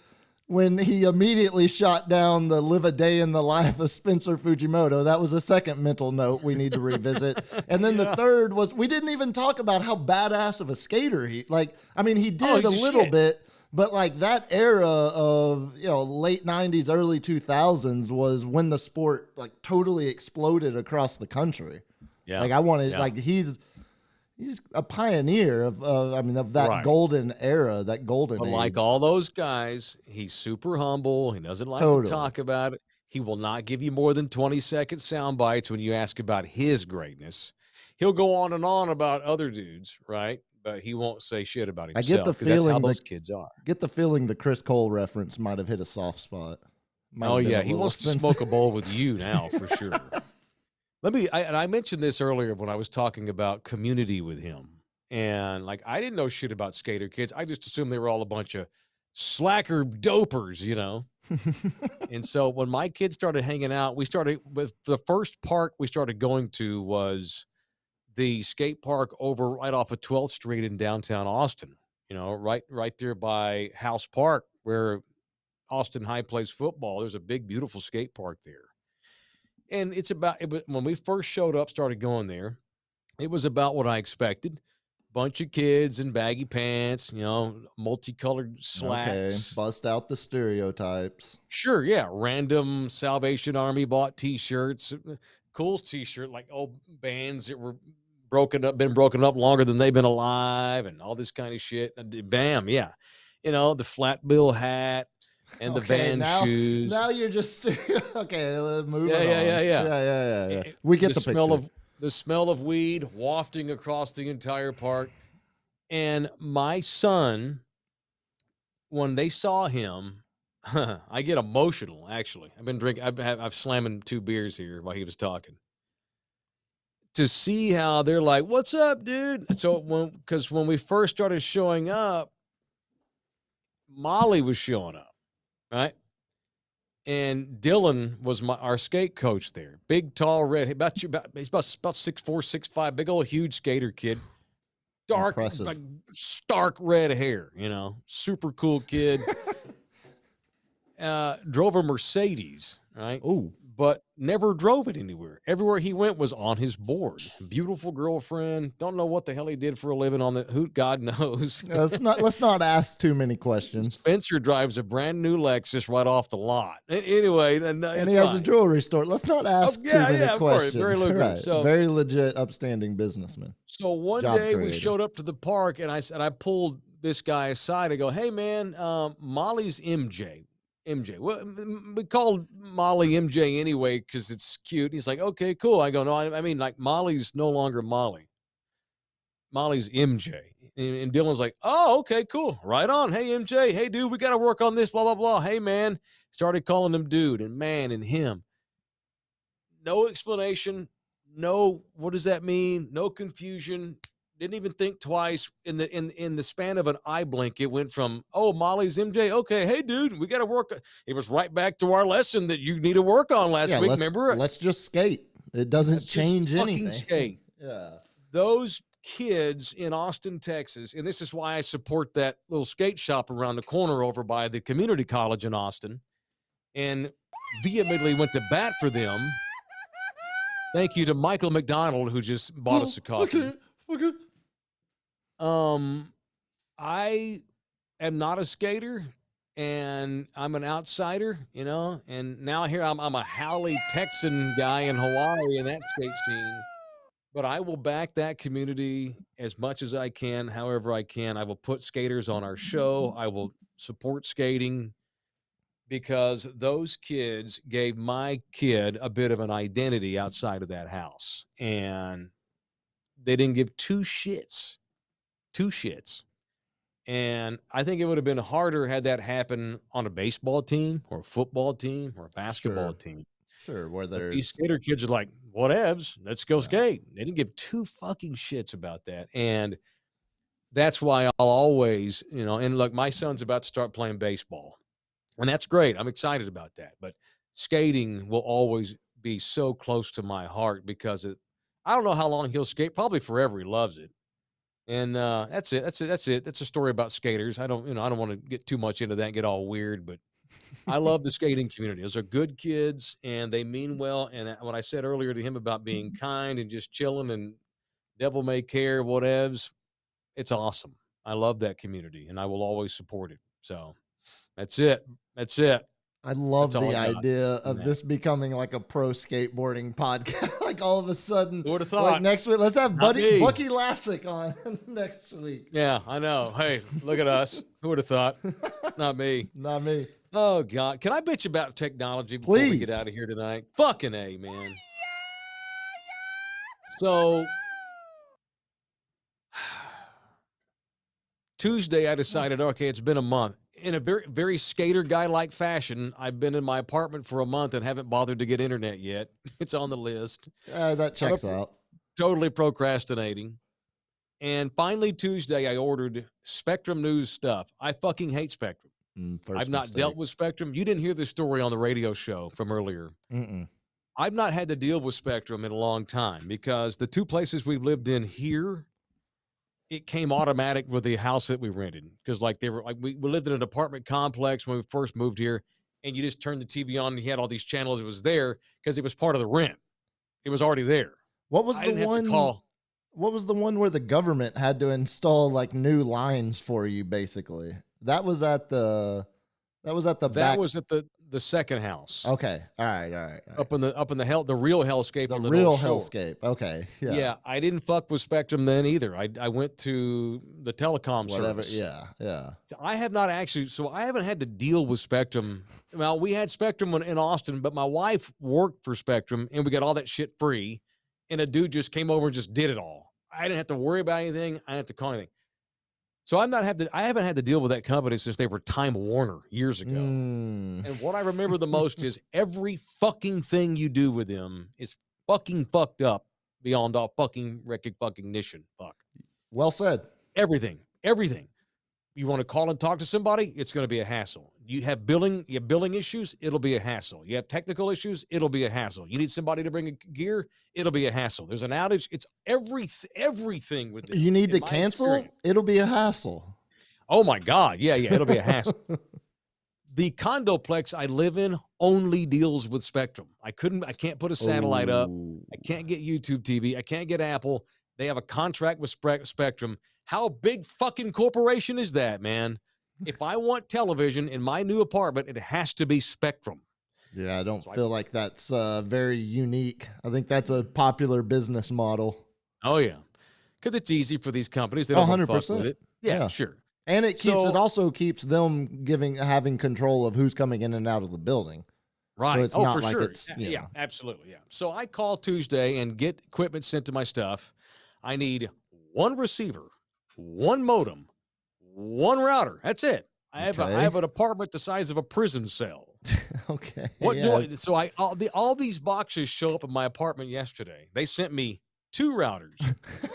when he immediately shot down the live a day in the life of Spencer Fujimoto, that was a second mental note we need to revisit. And then the third was, we didn't even talk about how badass of a skater he did a little bit, but like that era of, late 90s, early 2000s was when the sport like totally exploded across the country. Yeah. Like he's a pioneer of that golden era, that golden age. Like all those guys, he's super humble. He doesn't like to talk about it. He will not give you more than 20-second sound bites when you ask about his greatness. He'll go on and on about other dudes, right? But he won't say shit about himself. I get the feeling that's how those kids are. Get the feeling the Chris Cole reference might have hit a soft spot. He wants to smoke a bowl with you now for sure. I mentioned this earlier when I was talking about community with him. And like, I didn't know shit about skater kids. I just assumed they were all a bunch of slacker dopers, And so when my kids started hanging out, we started with the first park we started going to was the skate park over right off of 12th Street in downtown Austin, right there by House Park where Austin High plays football. There's a big, beautiful skate park there. And when we first showed up, started going there, it was about what I expected. Bunch of kids in baggy pants, multicolored slacks. Okay, bust out the stereotypes. Sure, yeah. Random Salvation Army bought T-shirts, cool T-shirt, like old bands that were been broken up longer than they've been alive, and all this kind of shit. And bam, yeah, the flat bill hat and the Van shoes. Now you're just okay. Moving on. Yeah. We get the picture. The smell of weed wafting across the entire park. And my son, when they saw him, I get emotional, actually. I've been drinking. I've slamming 2 beers here while he was talking. To see how they're like, "What's up, dude?" So because when we first started showing up, Molly was showing up, right? And Dylan was our skate coach there. Big, tall, red. He's about 6'4", 6'5", big old huge skater kid. Dark, like, stark red hair, super cool kid. Drove a Mercedes, right? Ooh. But never drove it anywhere. Everywhere he went was on his board. Beautiful girlfriend. Don't know what the hell he did for a living on the hoot. God knows. Let's not ask too many questions. Spencer drives a brand new Lexus right off the lot. Anyway, and he has a jewelry store. Let's not ask too many questions. Course. Very lucrative. Right. So, very legit, upstanding businessman. So one day we showed up to the park, and I pulled this guy aside. I go, "Hey man, Molly's MJ. Well, we called Molly MJ anyway because it's cute." He's like, "Okay, cool." I go, "No, I mean, like, Molly's no longer Molly. Molly's MJ." And Dylan's like, "Oh, okay, cool. Right on. Hey, MJ. Hey, dude, we got to work on this, blah, blah, blah. Hey, man." Started calling him dude and man and him. No explanation. No, what does that mean? No confusion. Didn't even think twice. In the span of an eye blink, it went from, "Oh, Molly's MJ. Okay, hey, dude, we got to work." It was right back to our lesson that you need to work on last week. Remember? Let's just skate. It doesn't change anything. Skate. Yeah. Those kids in Austin, Texas, and this is why I support that little skate shop around the corner over by the community college in Austin, and vehemently went to bat for them. Thank you to Michael McDonald, who just bought us a coffee. Okay. I am not a skater, and I'm an outsider, and now here I'm a Howley Texan guy in Hawaii in that skate scene. But I will back that community as much as I can, however I can. I will put skaters on our show. I will support skating because those kids gave my kid a bit of an identity outside of that house. And they didn't give 2 shits. 2 shits. And I think it would have been harder had that happened on a baseball team or a football team or a basketball team. Sure, where there's these skater kids are like, whatevs, let's go skate. They didn't give 2 fucking shits about that. And that's why I'll always, and look, my son's about to start playing baseball. And that's great. I'm excited about that. But skating will always be so close to my heart because I don't know how long he'll skate, probably forever. He loves it. And that's it. That's a story about skaters. I don't want to get too much into that and get all weird, but I love the skating community. Those are good kids and they mean well. And what I said earlier to him about being kind and just chilling and devil may care, whatevs, it's awesome. I love that community and I will always support it. So that's it. I love the idea of this becoming like a pro skateboarding podcast. Like all of a sudden, who would have thought? Like next week, let's have Bucky Lassick on next week. Yeah, I know. Hey, look at us. Who would have thought? Not me. Not me. Oh God, can I bitch about technology before we get out of here tonight? Fucking A, man. So Tuesday, I decided, okay, it's been a month. In a very, very skater guy-like fashion, I've been in my apartment for a month and haven't bothered to get internet yet. It's on the list. That checks out. Totally procrastinating. And finally, Tuesday, I ordered Spectrum News stuff. I fucking hate Spectrum. First not mistake. dealt with Spectrum. You didn't hear the story on the radio show from earlier. I've not had to deal with Spectrum in a long time because the 2 places we've lived in here, it came automatic with the house that we rented. Because like they were like we lived in an apartment complex when we first moved here, and you just turned the TV on and you had all these channels. It was there because it was part of the rent. It was already there. What was the one? What was the one where the government had to install like new lines for you? Basically, that was at the second house. Okay, all right. Up in the real hellscape. The real hellscape. Okay, yeah. I didn't fuck with Spectrum then either. I went to the telecom service. Yeah. I have not actually. So I haven't had to deal with Spectrum. Well, we had Spectrum in Austin, but my wife worked for Spectrum, and we got all that shit free. And a dude just came over and just did it all. I didn't have to worry about anything. I didn't have to call anything. So I haven't had to deal with that company since they were Time Warner years ago. And what I remember the most is every fucking thing you do with them is fucking fucked up beyond all fucking recognition. Fuck. Well said. Everything. You want to call and talk to somebody, it's going to be a hassle. You have billing issues, it'll be a hassle. You have technical issues, it'll be a hassle. You need somebody to bring a gear, it'll be a hassle. There's an outage, it's everything with it. You need to cancel, it'll be a hassle. Oh my God, yeah, it'll be a hassle. The condoplex I live in only deals with Spectrum. I can't put a satellite up. I can't get YouTube TV. I can't get Apple. They have a contract with Spectrum. How big fucking corporation is that, man? If I want television in my new apartment, it has to be Spectrum. Yeah, I don't feel like that's very unique. I think that's a popular business model. Oh, yeah. Because it's easy for these companies. They don't 100%. Fuck with it. Yeah, sure. And it also keeps them having control of who's coming in and out of the building. Right. So it's not like sure. It's, yeah, absolutely. Yeah. So I call Tuesday and get equipment sent to my stuff. I need 1 receiver, 1 modem, 1 router. That's it. I have an apartment the size of a prison cell. Okay. So all these boxes show up in my apartment yesterday. They sent me 2 routers,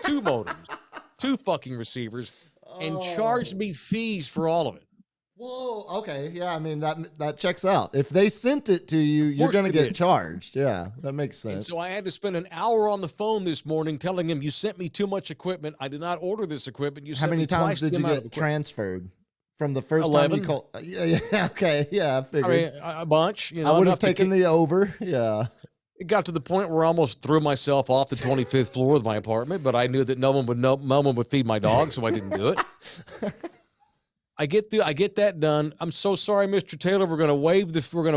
2 modems, 2 fucking receivers, and charged me fees for all of it. Whoa. Okay. Yeah. I mean, that checks out. If they sent it to you, you're going to get charged. Yeah. That makes sense. And so I had to spend an hour on the phone this morning telling him, you sent me too much equipment. I did not order this equipment. How many times did you get transferred from the first 11. time you called? Yeah. Okay. Yeah. I figured. I mean, a bunch. I would have taken the over. Yeah. It got to the point where I almost threw myself off the 25th floor of my apartment, but I knew that no one would feed my dog, so I didn't do it. I get that done. I'm so sorry, Mr. Taylor. We're going to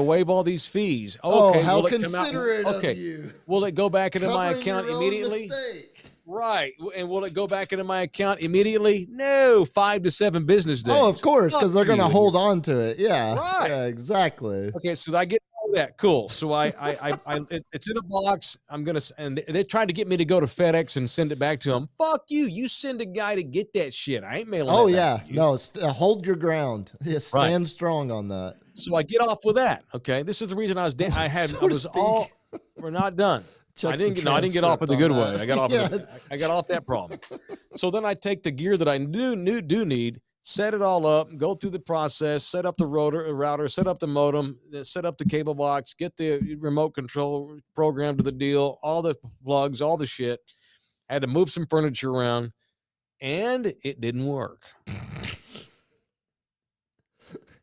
waive all these fees. Okay, how considerate of you. Will it go back into my account immediately? Right. And will it go back into my account immediately? No, 5 to 7 business days. Oh, of course, because they're going to hold on to it. Yeah. Right. Yeah, exactly. Okay, so I get all that. Cool. So it's in a box. And they're trying to get me to go to FedEx and send it back to them. Fuck you. You send a guy to get that shit. I ain't mailing that back to you. No, hold your ground. Yeah, stand strong on that. So I get off with that. Okay. This is the reason we're not done. I didn't get off in the good way. I got off. I got off that problem. So then I take the gear that I do need, set it all up, go through the process, set up the router, set up the modem, set up the cable box, get the remote control program to the deal, all the plugs, all the shit. Had to move some furniture around, and it didn't work.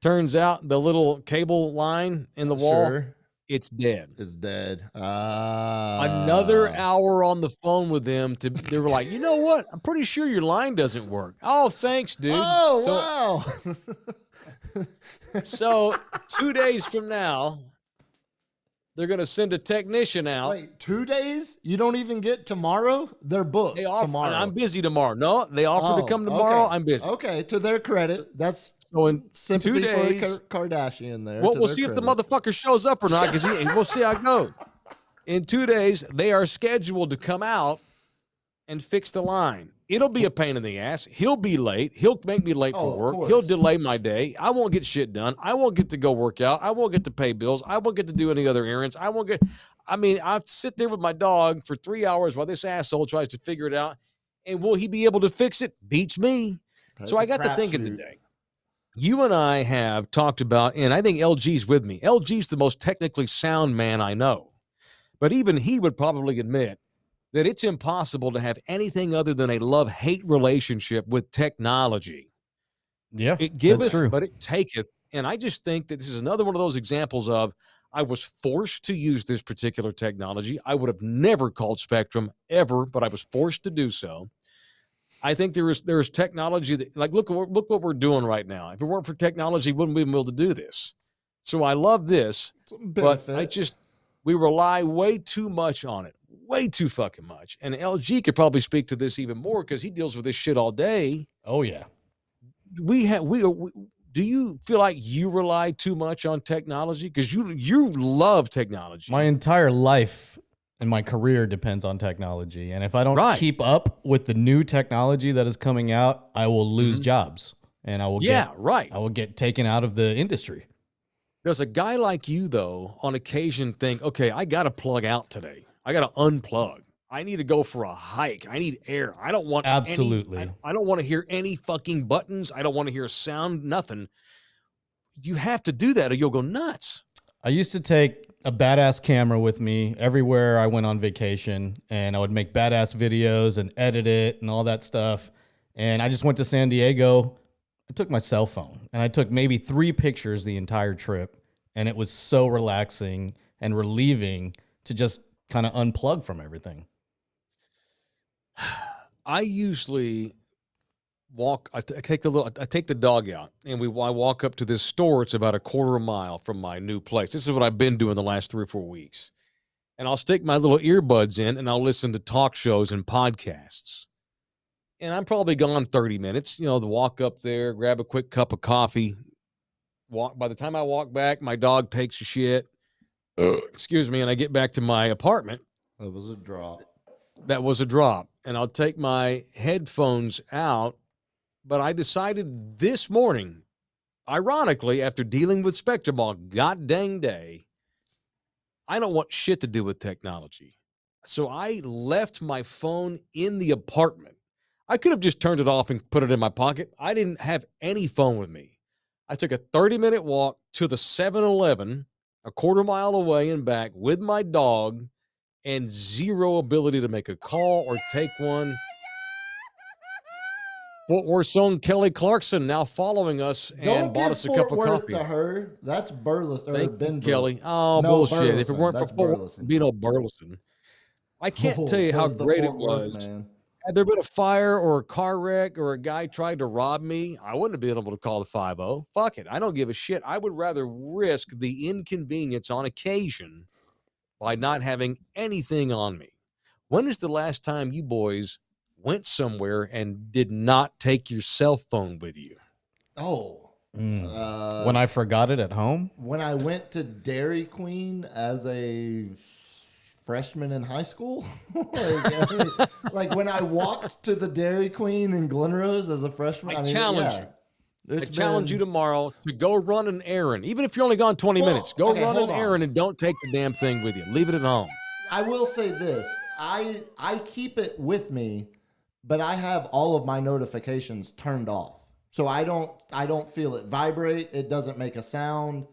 Turns out the little cable line in the wall. It's dead. It's dead. Another hour on the phone with them. They were like, you know what? I'm pretty sure your line doesn't work. Oh, thanks, dude. Oh, wow. So 2 days from now, they're going to send a technician out. Wait, 2 days? You don't even get tomorrow? They're booked tomorrow. I'm busy tomorrow. No, they offer to come tomorrow. Okay. I'm busy. Okay, to their credit, that's... So in sympathy 2 days, for Kardashian there. We'll see if the motherfucker shows up or not, because we'll see how it goes. In 2 days, they are scheduled to come out and fix the line. It'll be a pain in the ass. He'll be late. He'll make me late for work. He'll delay my day. I won't get shit done. I won't get to go work out. I won't get to pay bills. I won't get to do any other errands. I'll sit there with my dog for 3 hours while this asshole tries to figure it out. And will he be able to fix it? Beats me. So I got to thinking today. you and I have talked about, and I think LG's with me. LG's the most technically sound man I know. But even he would probably admit that it's impossible to have anything other than a love-hate relationship with technology. Yeah, It that's giveth, true. but it taketh. And I just think that this is another one of those examples of I was forced to use this particular technology. I would have never called Spectrum ever, but I was forced to do so. I think there is technology that, like, look what we're doing right now. If it weren't for technology, wouldn't we be able to do this? So I love this, but we rely way too much on it, way too fucking much. And LG could probably speak to this even more because he deals with this shit all day. Oh yeah. Do you feel like you rely too much on technology? Because you love technology. My entire life and my career depends on technology. And if I don't keep up with the new technology that is coming out, I will lose jobs. And I will I will get taken out of the industry. Does a guy like you, though, on occasion think, okay, I got to plug out today. I got to unplug. I need to go for a hike. I need air. I don't want I don't want to hear any fucking buttons. I don't want to hear sound, nothing. You have to do that or you'll go nuts. I used to take a badass camera with me everywhere I went on vacation, and I would make badass videos and edit it and all that stuff. And I just went to San Diego. I took my cell phone and I took maybe 3 pictures the entire trip. And it was so relaxing and relieving to just kind of unplug from everything. I usually I take the dog out and I walk up to this store. It's about a quarter of a mile from my new place. This is what I've been doing the last 3 or 4 weeks. And I'll stick my little earbuds in and I'll listen to talk shows and podcasts. And I'm probably gone 30 minutes, to walk up there, grab a quick cup of coffee, by the time I walk back, my dog takes a shit. Excuse me, and I get back to my apartment. That was a drop. And I'll take my headphones out. But I decided this morning, ironically, after dealing with Spectrum all god dang day, I don't want shit to do with technology. So I left my phone in the apartment. I could have just turned it off and put it in my pocket. I didn't have any phone with me. I took a 30-minute walk to the 7-Eleven, a quarter mile away and back with my dog, and zero ability to make a call or take one. Fort Worth's own Kelly Clarkson now following us and bought us a cup of coffee. To her. That's Burleson. Thank you, Kelly. Oh, no, bullshit. Burleson. If it weren't for Fort Worth, it'd be no Burleson. I can't tell you how great it was. Man. Had there been a fire or a car wreck or a guy tried to rob me, I wouldn't have been able to call the 5-0. Fuck it. I don't give a shit. I would rather risk the inconvenience on occasion by not having anything on me. When is the last time you boys went somewhere and did not take your cell phone with you? When I forgot it at home? When I went to Dairy Queen as a freshman in high school. like when I walked to the Dairy Queen in Glenrose as a freshman. I challenge you. I challenge you tomorrow to go run an errand. Even if you're only gone 20 minutes, go run an errand and don't take the damn thing with you. Leave it at home. I will say this. I keep it with me, but I have all of my notifications turned off. So I don't feel it vibrate. It doesn't make a sound.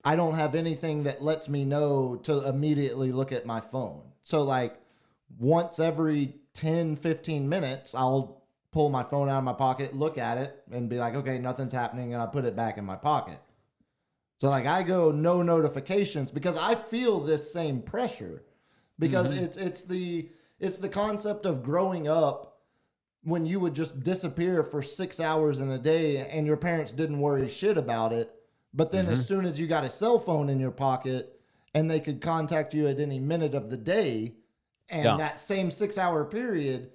I don't have anything that lets me know to immediately look at my phone. So like once every 10, 15 minutes, I'll pull my phone out of my pocket, look at it and be like, okay, nothing's happening. And I put it back in my pocket. So like I go no notifications because I feel this same pressure because it's the concept of growing up when you would just disappear for 6 hours in a day and your parents didn't worry shit about it. But then as soon as you got a cell phone in your pocket and they could contact you at any minute of the day and that same 6 hour period,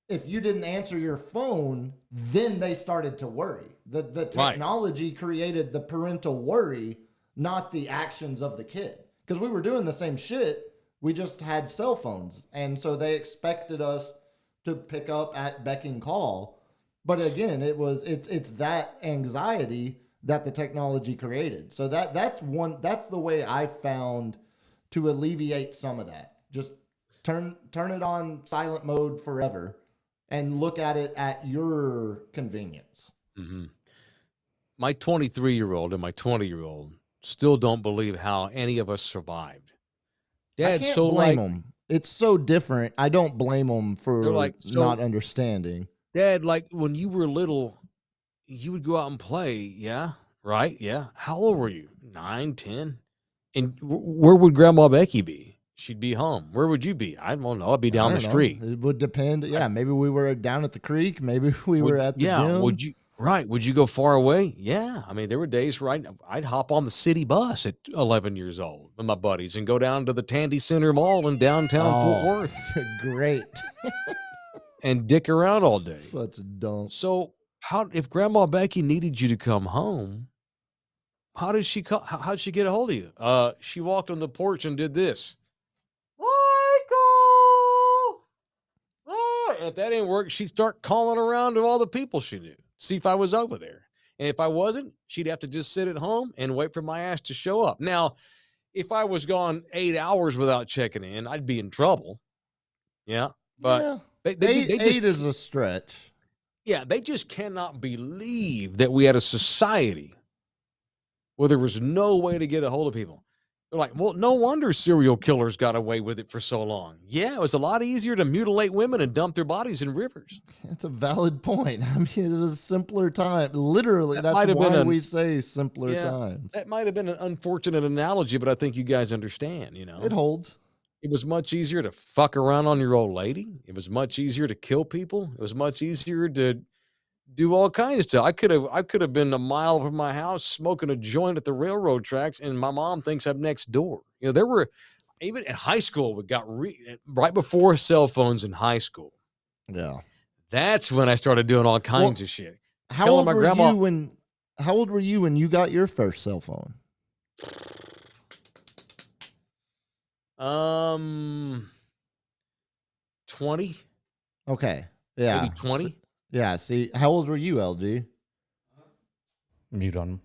if you didn't answer your phone, then they started to worry. The technology created the parental worry, not the actions of the kid. Because we were doing the same shit. We just had cell phones. And so they expected us to pick up at beck and call. But again, it's that anxiety that the technology created. So that's the way I found to alleviate some of that. Just turn it on silent mode forever and look at it at your convenience. my 23-year-old and my 20-year-old still don't believe how any of us survived. Dad, I can't blame them. It's so different. I don't blame them for not understanding. Dad, like when you were little, you would go out and play. Yeah. Right. Yeah. How old were you? 9, 10. And where would Grandma Becky be? She'd be home. Where would you be? I don't know. I'd be down the street. It would depend. Yeah. Maybe we were down at the creek. Maybe we were at the gym. Would you? Right. Would you go far away? Yeah. I mean, there were days where I'd hop on the city bus at 11 years old with my buddies and go down to the Tandy Center Mall in downtown Fort Worth. Great. And dick around all day. Such a dump. So if Grandma Becky needed you to come home, how'd she get a hold of you? She walked on the porch and did this. Michael! And if that didn't work, she'd start calling around to all the people she knew. See if I was over there. And if I wasn't, she'd have to just sit at home and wait for my ass to show up. Now, if I was gone 8 hours without checking in, I'd be in trouble. Yeah. But they just, 8 is a stretch. Yeah. They just cannot believe that we had a society where there was no way to get a hold of people. They're like, well, no wonder serial killers got away with it for so long. Yeah, it was a lot easier to mutilate women and dump their bodies in rivers. That's a valid point. I mean, it was a simpler time. Literally, that's why we say simpler time. That might have been an unfortunate analogy, but I think you guys understand, you know. It holds. It was much easier to fuck around on your old lady. It was much easier to kill people. It was much easier to do all kinds of stuff. I could have been a mile from my house smoking a joint at the railroad tracks, and my mom thinks I'm next door. You know, there were even in high school. We got right before cell phones in high school. Yeah, that's when I started doing all kinds of shit. How old were you when you got your first cell phone? 20. Okay, yeah, maybe 20. Yeah, see, how old were you, LG? Mute on.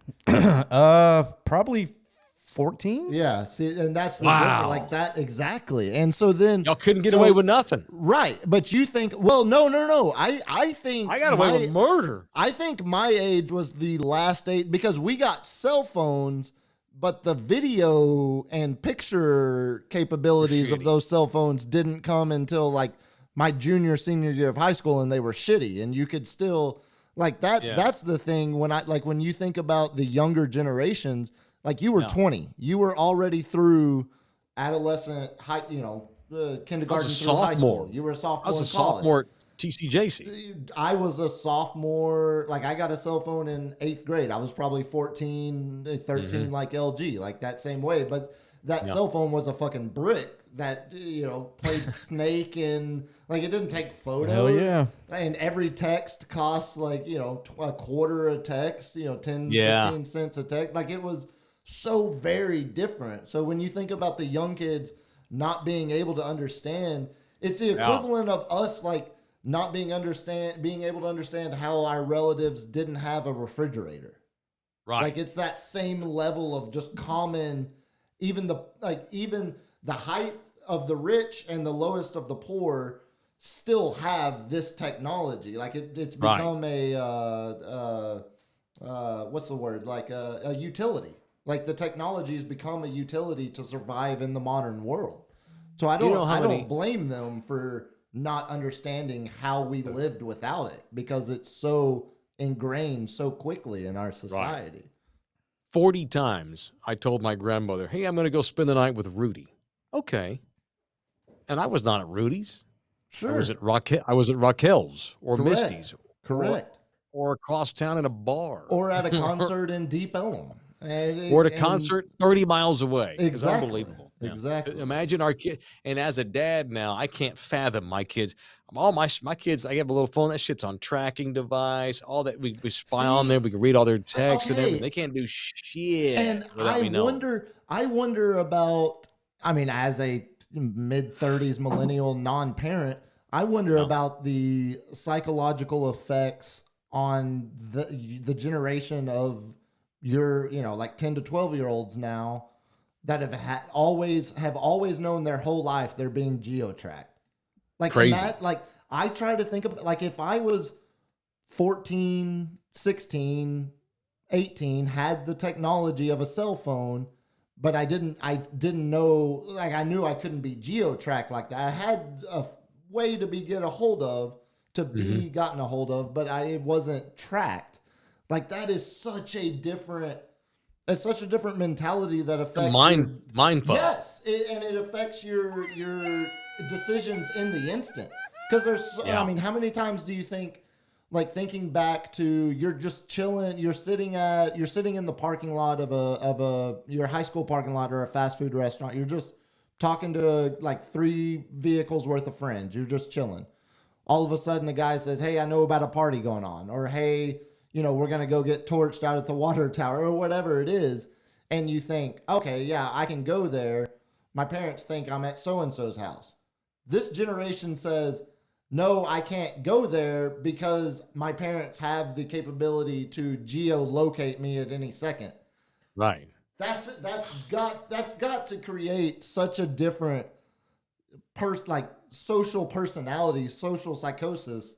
Probably 14. Yeah, see, and that's the difference, like that exactly. And so then y'all couldn't get away with nothing, right? But you think, well, no. I think I got away with murder. I think my age was the last age because we got cell phones, but the video and picture capabilities of those cell phones didn't come until like my senior year of high school, and they were shitty, and you could still like that. Yeah. That's the thing when you think about the younger generations, like you were 20, you were already through adolescent kindergarten through high school. You were a sophomore. I was a sophomore at TCJC. I was a sophomore. Like I got a cell phone in 8th grade. I was probably 14, 13, like LG, like that same way. But that cell phone was a fucking brick that, played Snake and like it didn't take photos. Hell yeah. And every text cost like, a quarter a text, 10, 15 cents a text. Like it was so very different. So when you think about the young kids not being able to understand, it's the equivalent of us like not being able to understand how our relatives didn't have a refrigerator. Right. Like it's that same level of just common, even the height of the rich and the lowest of the poor still have this technology. Like it's become a what's the word? Like a utility. Like the technology has become a utility to survive in the modern world. So I don't blame them for not understanding how we lived without it because it's so ingrained so quickly in our society. Right. 40 times I told my grandmother, hey, I'm going to go spend the night with Rudy. Okay. And I was not at Rudy's. Sure. I was at Raquel's or Correct. Misty's. Correct. Or across town at a bar. Or at a concert in Deep Ellum. Or at a concert 30 miles away. Exactly. It's unbelievable. Exactly. Imagine our kid. And as a dad now, I can't fathom my kids. All my kids, I have a little phone. That shit's on tracking device. All that we spy on them. We can read all their texts and everything. They can't do shit. And I wonder about. I mean, as a mid-30s millennial non-parent, I wonder about the psychological effects on the generation of your, like 10 to 12-year-olds now that have always known their whole life they're being geo-tracked. Like crazy. I try to think of like if I was 14, 16 18, had the technology of a cell phone, but I didn't know, like I knew I couldn't be geo-tracked like that. I had a way to be gotten a hold of, but it wasn't tracked. Like that is such a different mentality that affects mind fuck. Yes, and it affects your decisions in the instant. Because I mean, how many times do you think, like thinking back to, you're just chilling, you're sitting in the parking lot of your high school parking lot or a fast food restaurant. You're just talking to like 3 vehicles worth of friends. You're just chilling. All of a sudden, a guy says, "Hey, I know about a party going on," or "Hey, we're going to go get torched out at the water tower," or whatever it is. And you think, okay, yeah, I can go there. My parents think I'm at so-and-so's house. This generation says, no, I can't go there because my parents have the capability to geolocate me at any second. Right. That's got to create such a different social personality, social psychosis,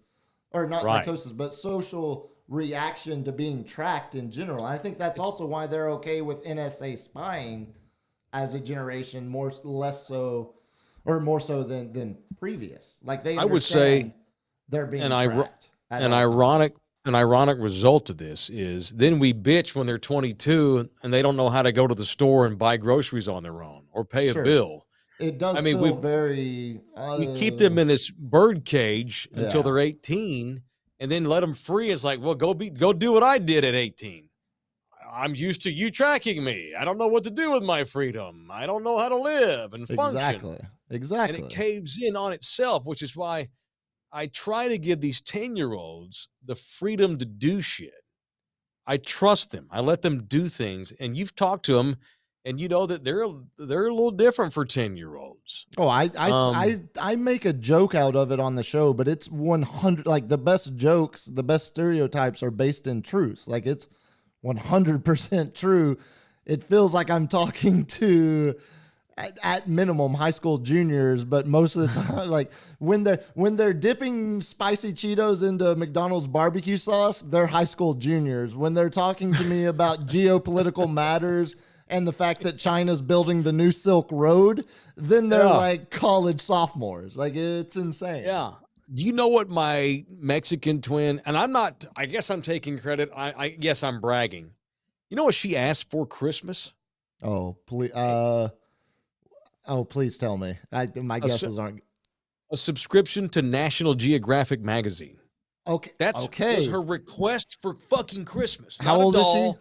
or not psychosis, but social reaction to being tracked in general. I think that's also why they're okay with NSA spying as a generation, more so than previous. Like they, I would say, they're being tracked. An ironic result of this is then we bitch when they're 22 and they don't know how to go to the store and buy groceries on their own or pay a bill. It does. Feel very. We keep them in this bird cage until they're 18, and then let them free. It's like, well, go do what I did at 18. I'm used to you tracking me. I don't know what to do with my freedom. I don't know how to live and function. Exactly. And it caves in on itself, which is why I try to give these 10-year-olds the freedom to do shit. I trust them. I let them do things. And you've talked to them, and you know that they're a little different for 10-year-olds. Oh, I make a joke out of it on the show, but it's 100. Like the best jokes, the best stereotypes are based in truth. Like it's 100% true. It feels like I'm talking to, at minimum, high school juniors, but most of the time, like when they're dipping spicy Cheetos into McDonald's barbecue sauce, they're high school juniors. When they're talking to me about geopolitical matters and the fact that China's building the new Silk Road, then they're like college sophomores. Like it's insane. Yeah. Do you know what my Mexican twin, and I guess I'm taking credit. I guess I'm bragging. You know what she asked for Christmas? Oh, please. Please tell me. My guesses aren't. A subscription to National Geographic magazine. Okay. That was her request for fucking Christmas. How old is she?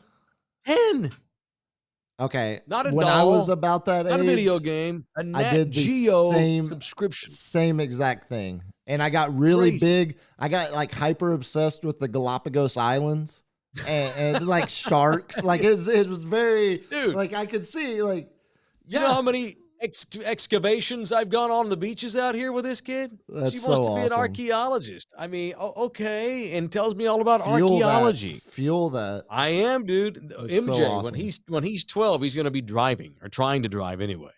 10. Okay. Not a when doll. I was about that age. Not a video game. A Nat Geo subscription. Same exact thing. And I got really big. I got like hyper obsessed with the Galapagos Islands and like sharks. Like it was very, dude, like I could see like, you know how many excavations I've gone on the beaches out here with this kid? She wants to be an archaeologist. I mean, okay, and tells me all about archaeology. Feel that. I am, dude. That's MJ, so awesome. when he's 12, he's going to be driving or trying to drive anyway.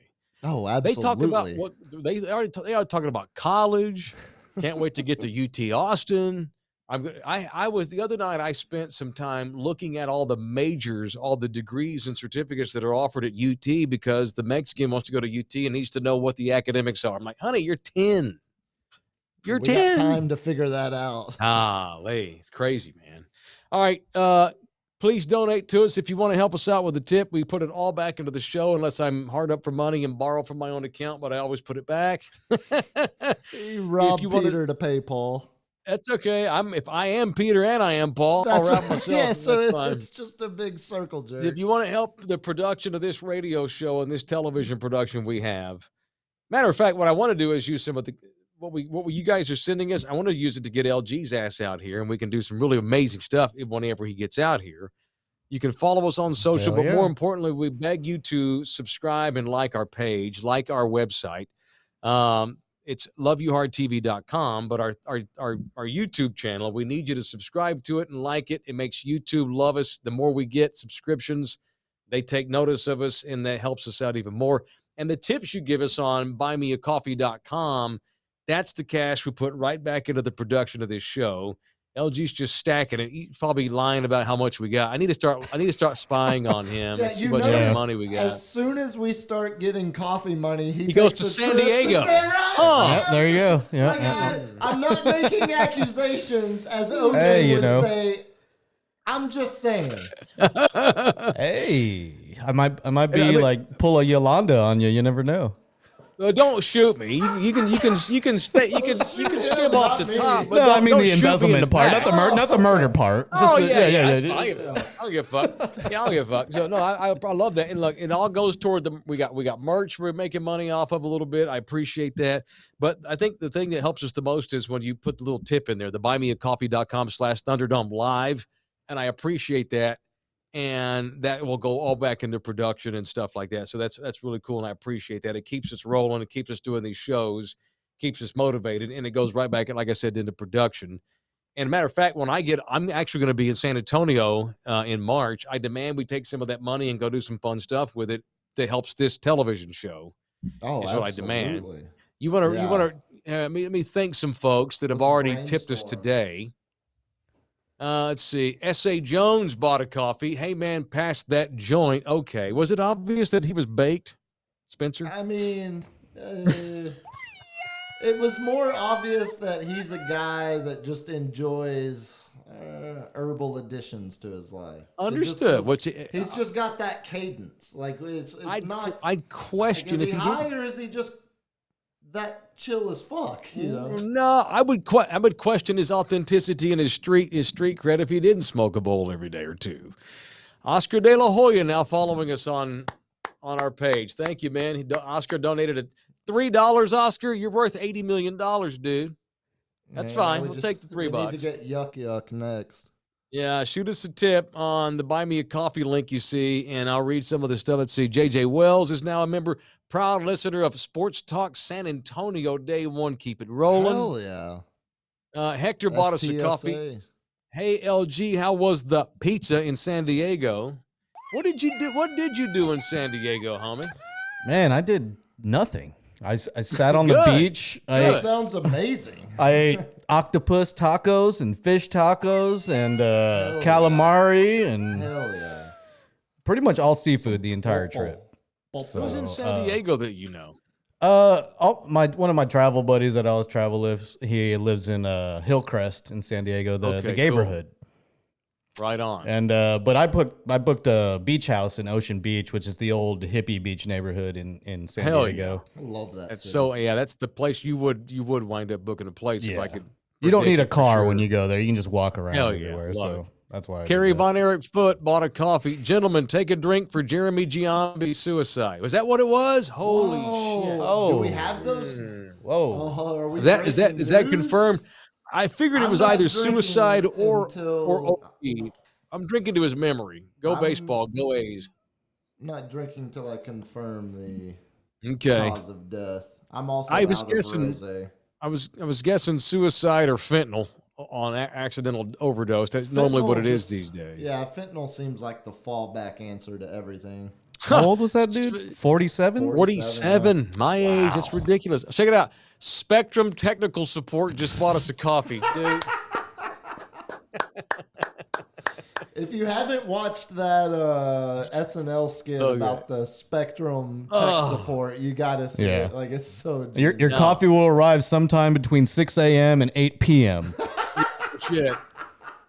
Oh, absolutely. They talk about what they are talking about college. Can't wait to get to UT Austin. I was the other night. I spent some time looking at all the majors, all the degrees and certificates that are offered at UT because the Mexican wants to go to UT and needs to know what the academics are. I'm like, honey, you're 10. You're 10. Got time to figure that out. It's crazy, man. All right. Please donate to us if you want to help us out with a tip. We put it all back into the show unless I'm hard up for money and borrow from my own account, but I always put it back. You robbed Peter to pay Paul. That's okay. If I am Peter and I am Paul, I'll wrap myself. Yeah, so it's just a big circle jerk. If you want to help the production of this radio show and this television production we have, matter of fact, what I want to do is use some of the what you guys are sending us. I want to use it to get LG's ass out here, and we can do some really amazing stuff whenever he gets out here. You can follow us on social, but more importantly, we beg you to subscribe and like our page, like our website. It's loveyouhardtv.com, but our YouTube channel, we need you to subscribe to it and like it. It makes YouTube love us. The more we get subscriptions, they take notice of us, and that helps us out even more. And the tips you give us on buymeacoffee.com, that's the cash we put right back into the production of this show. LG's just stacking it. He's probably lying about how much we got. I need to start spying on him and see how much money we got. As soon as we start getting coffee money, he goes to San Diego. Yep, there you go. Yeah. I'm not making accusations, as OJ would say. I'm just saying. Hey, I might be like pull a Yolanda on you. You never know. Don't shoot me. You can skim off the top. But no, I mean don't the embezzlement part, not the murder part. Oh yeah. I don't give a fuck. Yeah, I don't give a fuck. So no, I love that. And look, it all goes toward we got merch we're making money off of a little bit. I appreciate that. But I think the thing that helps us the most is when you put the little tip in there, the buymeacoffee.com/thunderdome live, and I appreciate that. And that will go all back into production and stuff like that. So that's really cool, and I appreciate that. It keeps us rolling. It keeps us doing these shows, keeps us motivated, and it goes right back, like I said, into production. And a matter of fact, I'm actually going to be in San Antonio in March. I demand we take some of that money and go do some fun stuff with it that helps this television show. Oh, is what I demand. You want to let me thank some folks that have already tipped us today. Let's see. S.A. Jones bought a coffee. Hey, man, pass that joint. Okay. Was it obvious that he was baked, Spencer? I mean, it was more obvious that he's a guy that just enjoys herbal additions to his life. Understood. He's just got that cadence. Like, it's not... I'd question if he high or is he just that chill as fuck, you know? No, I would question his authenticity and his street cred if he didn't smoke a bowl every day or two. Oscar De La Hoya now following us on our page. Thank you, man. Oscar donated $3. Oscar, you're worth $80 million, dude. That's fine. We'll take the $3. We need to get yuck next. Yeah, shoot us a tip on the Buy Me a Coffee link you see, and I'll read some of the stuff. Let's see. JJ Wells is now a member, proud listener of Sports Talk San Antonio, day one. Keep it rolling. Hell yeah. Hector bought us a coffee. Hey, LG, how was the pizza in San Diego? What did you do? What did you do in San Diego, homie? Man, I did nothing. I sat on the beach. That sounds amazing. I ate octopus tacos and fish tacos and calamari and pretty much all seafood the entire trip. Who's in San Diego that you know? One of my travel buddies that I always travel with. He lives in Hillcrest in San Diego, the neighborhood. Cool. Right on. And but I booked a beach house in Ocean Beach, which is the old hippie beach neighborhood in San Diego. Yeah. I love that. That's that's the place you would wind up booking a place if I could. You don't need a car when you go there. You can just walk around everywhere. So that's why. Kerry Von Erich Foot bought a coffee. Gentlemen, take a drink for Jeremy Giambi's suicide. Was that what it was? Holy shit! Oh, do we have those? Whoa! Is that confirmed? I figured it was either suicide or OD. I'm drinking to his memory. Go baseball, go A's. I'm not drinking till I confirm the cause of death. I'm also I was guessing suicide or fentanyl on accidental overdose. That's normally what it is these days. Yeah, fentanyl seems like the fallback answer to everything. How old was that dude? 47? 47. My age. That's ridiculous. Check it out. Spectrum Technical Support just bought us a coffee, dude. If you haven't watched that SNL skit about the Spectrum Tech Support, you got to see it. Like, it's so Your coffee will arrive sometime between 6 a.m. and 8 p.m. Shit.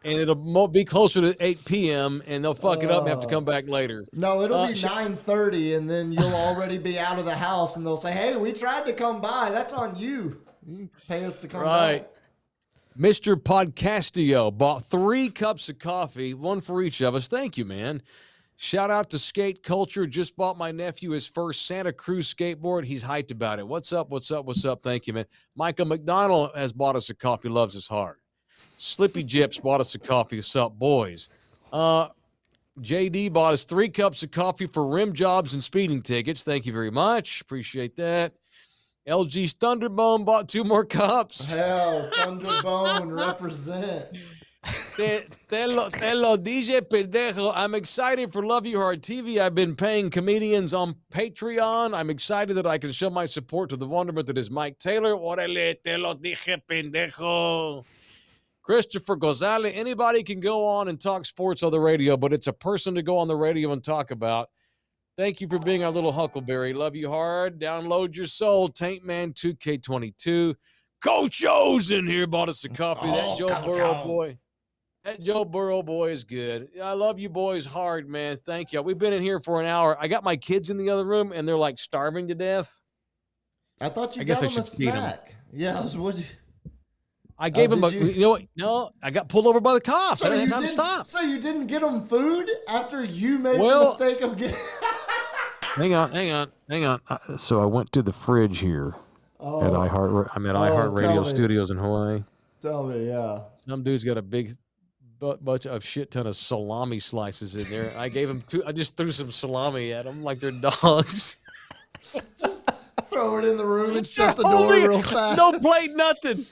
And it'll be closer to 8 p.m. and they'll fuck it up and have to come back later. No, it'll be 9:30 and then you'll already be out of the house and they'll say, "Hey, we tried to come by. That's on you. You pay us to come by." Mr. Podcastio bought 3 cups of coffee, one for each of us. Thank you, man. Shout out to Skate Culture. Just bought my nephew his first Santa Cruz skateboard. He's hyped about it. What's up? Thank you, man. Michael McDonald has bought us a coffee. Loves his heart. Slippy Jips bought us a coffee. What's up, boys? JD bought us 3 cups of coffee for rim jobs and speeding tickets. Thank you very much. Appreciate that. LG's Thunderbone bought 2 more cups. Hell, Thunderbone represent. Te lo dije, pendejo. I'm excited for Love You Hard TV. I've been paying comedians on Patreon. I'm excited that I can show my support to the wonderment that is Mike Taylor. Orale, te lo dije, pendejo. Christopher Gonzalez. Anybody can go on and talk sports on the radio, but it's a person to go on the radio and talk about. Thank you for being our little Huckleberry. Love you hard. Download your soul. Taint Man 2K22. Coach O's in here bought us a coffee. That Joe Burrow boy. That Joe Burrow boy is good. I love you boys hard, man. Thank you. We've been in here for an hour. I got my kids in the other room, and they're like starving to death. I thought you guess got I them a should feed 'em. snack. Yeah, what? I gave them no, I got pulled over by the cops. I didn't have time to stop. So you didn't get them food after you made the mistake of getting... Hang on. So I went to the fridge here at iHeartRadio Studios in Hawaii. Tell me, yeah. Some dude's got a big bunch of shit ton of salami slices in there. I gave him I just threw some salami at them like they're dogs. Just throw it in the room and shut the door real fast. No plate, nothing.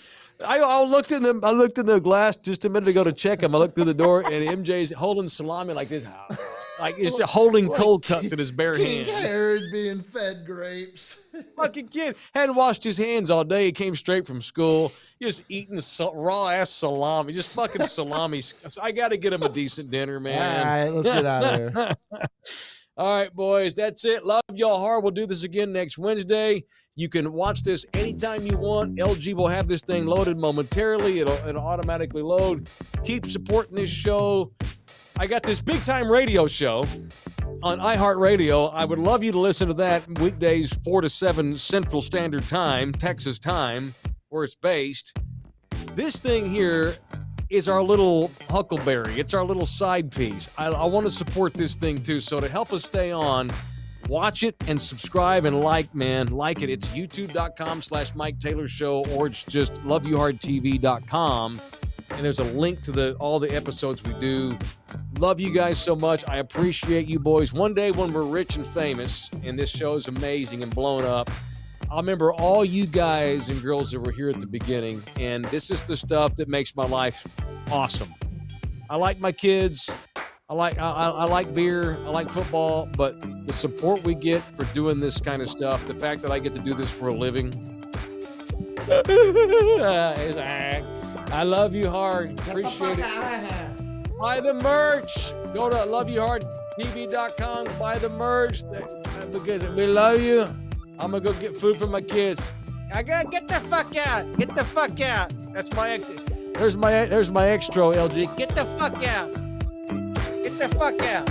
I looked in the glass just a minute ago to check him. I looked through the door and MJ's holding salami like this. Like it's holding cold cuts in his bare hand. King Herod being fed grapes. Fucking kid hadn't washed his hands all day. He came straight from school, just eating raw ass salami, just fucking salami. So I got to get him a decent dinner, man. All right, let's get out of here. All right, boys, that's it. Love y'all hard. We'll do this again next Wednesday. You can watch this anytime you want. LG will have this thing loaded momentarily. It'll automatically load. Keep supporting this show. I got this big time radio show on iHeartRadio. I would love you to listen to that weekdays 4 to 7 Central Standard Time, Texas time, where it's based. This thing here is our little Huckleberry. It's our little side piece. I want to support this thing too. So to help us stay on, watch it and subscribe and like, man. Like it. It's youtube.com/Mike Taylor Show, or it's just loveyouhardtv.com. And there's a link to all the episodes we do. Love you guys so much. I appreciate you boys. One day when we're rich and famous and this show is amazing and blown up, I'll remember all you guys and girls that were here at the beginning. And this is the stuff that makes my life awesome. I like my kids. I like beer. I like football. But the support we get for doing this kind of stuff, the fact that I get to do this for a living, I love you hard. Appreciate it. Buy the merch. Go to loveyouhardtv.com. Buy the merch because we love you. I'm going to go get food for my kids. I got to get the fuck out. Get the fuck out. That's my exit. There's my extra, LG. Get the fuck out. Get the fuck out.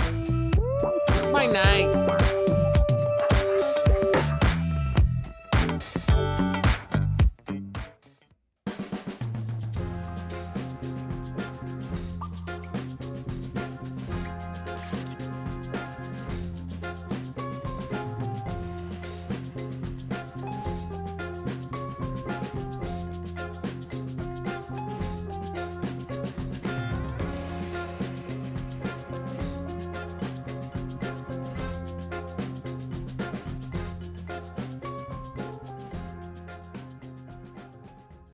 It's my night.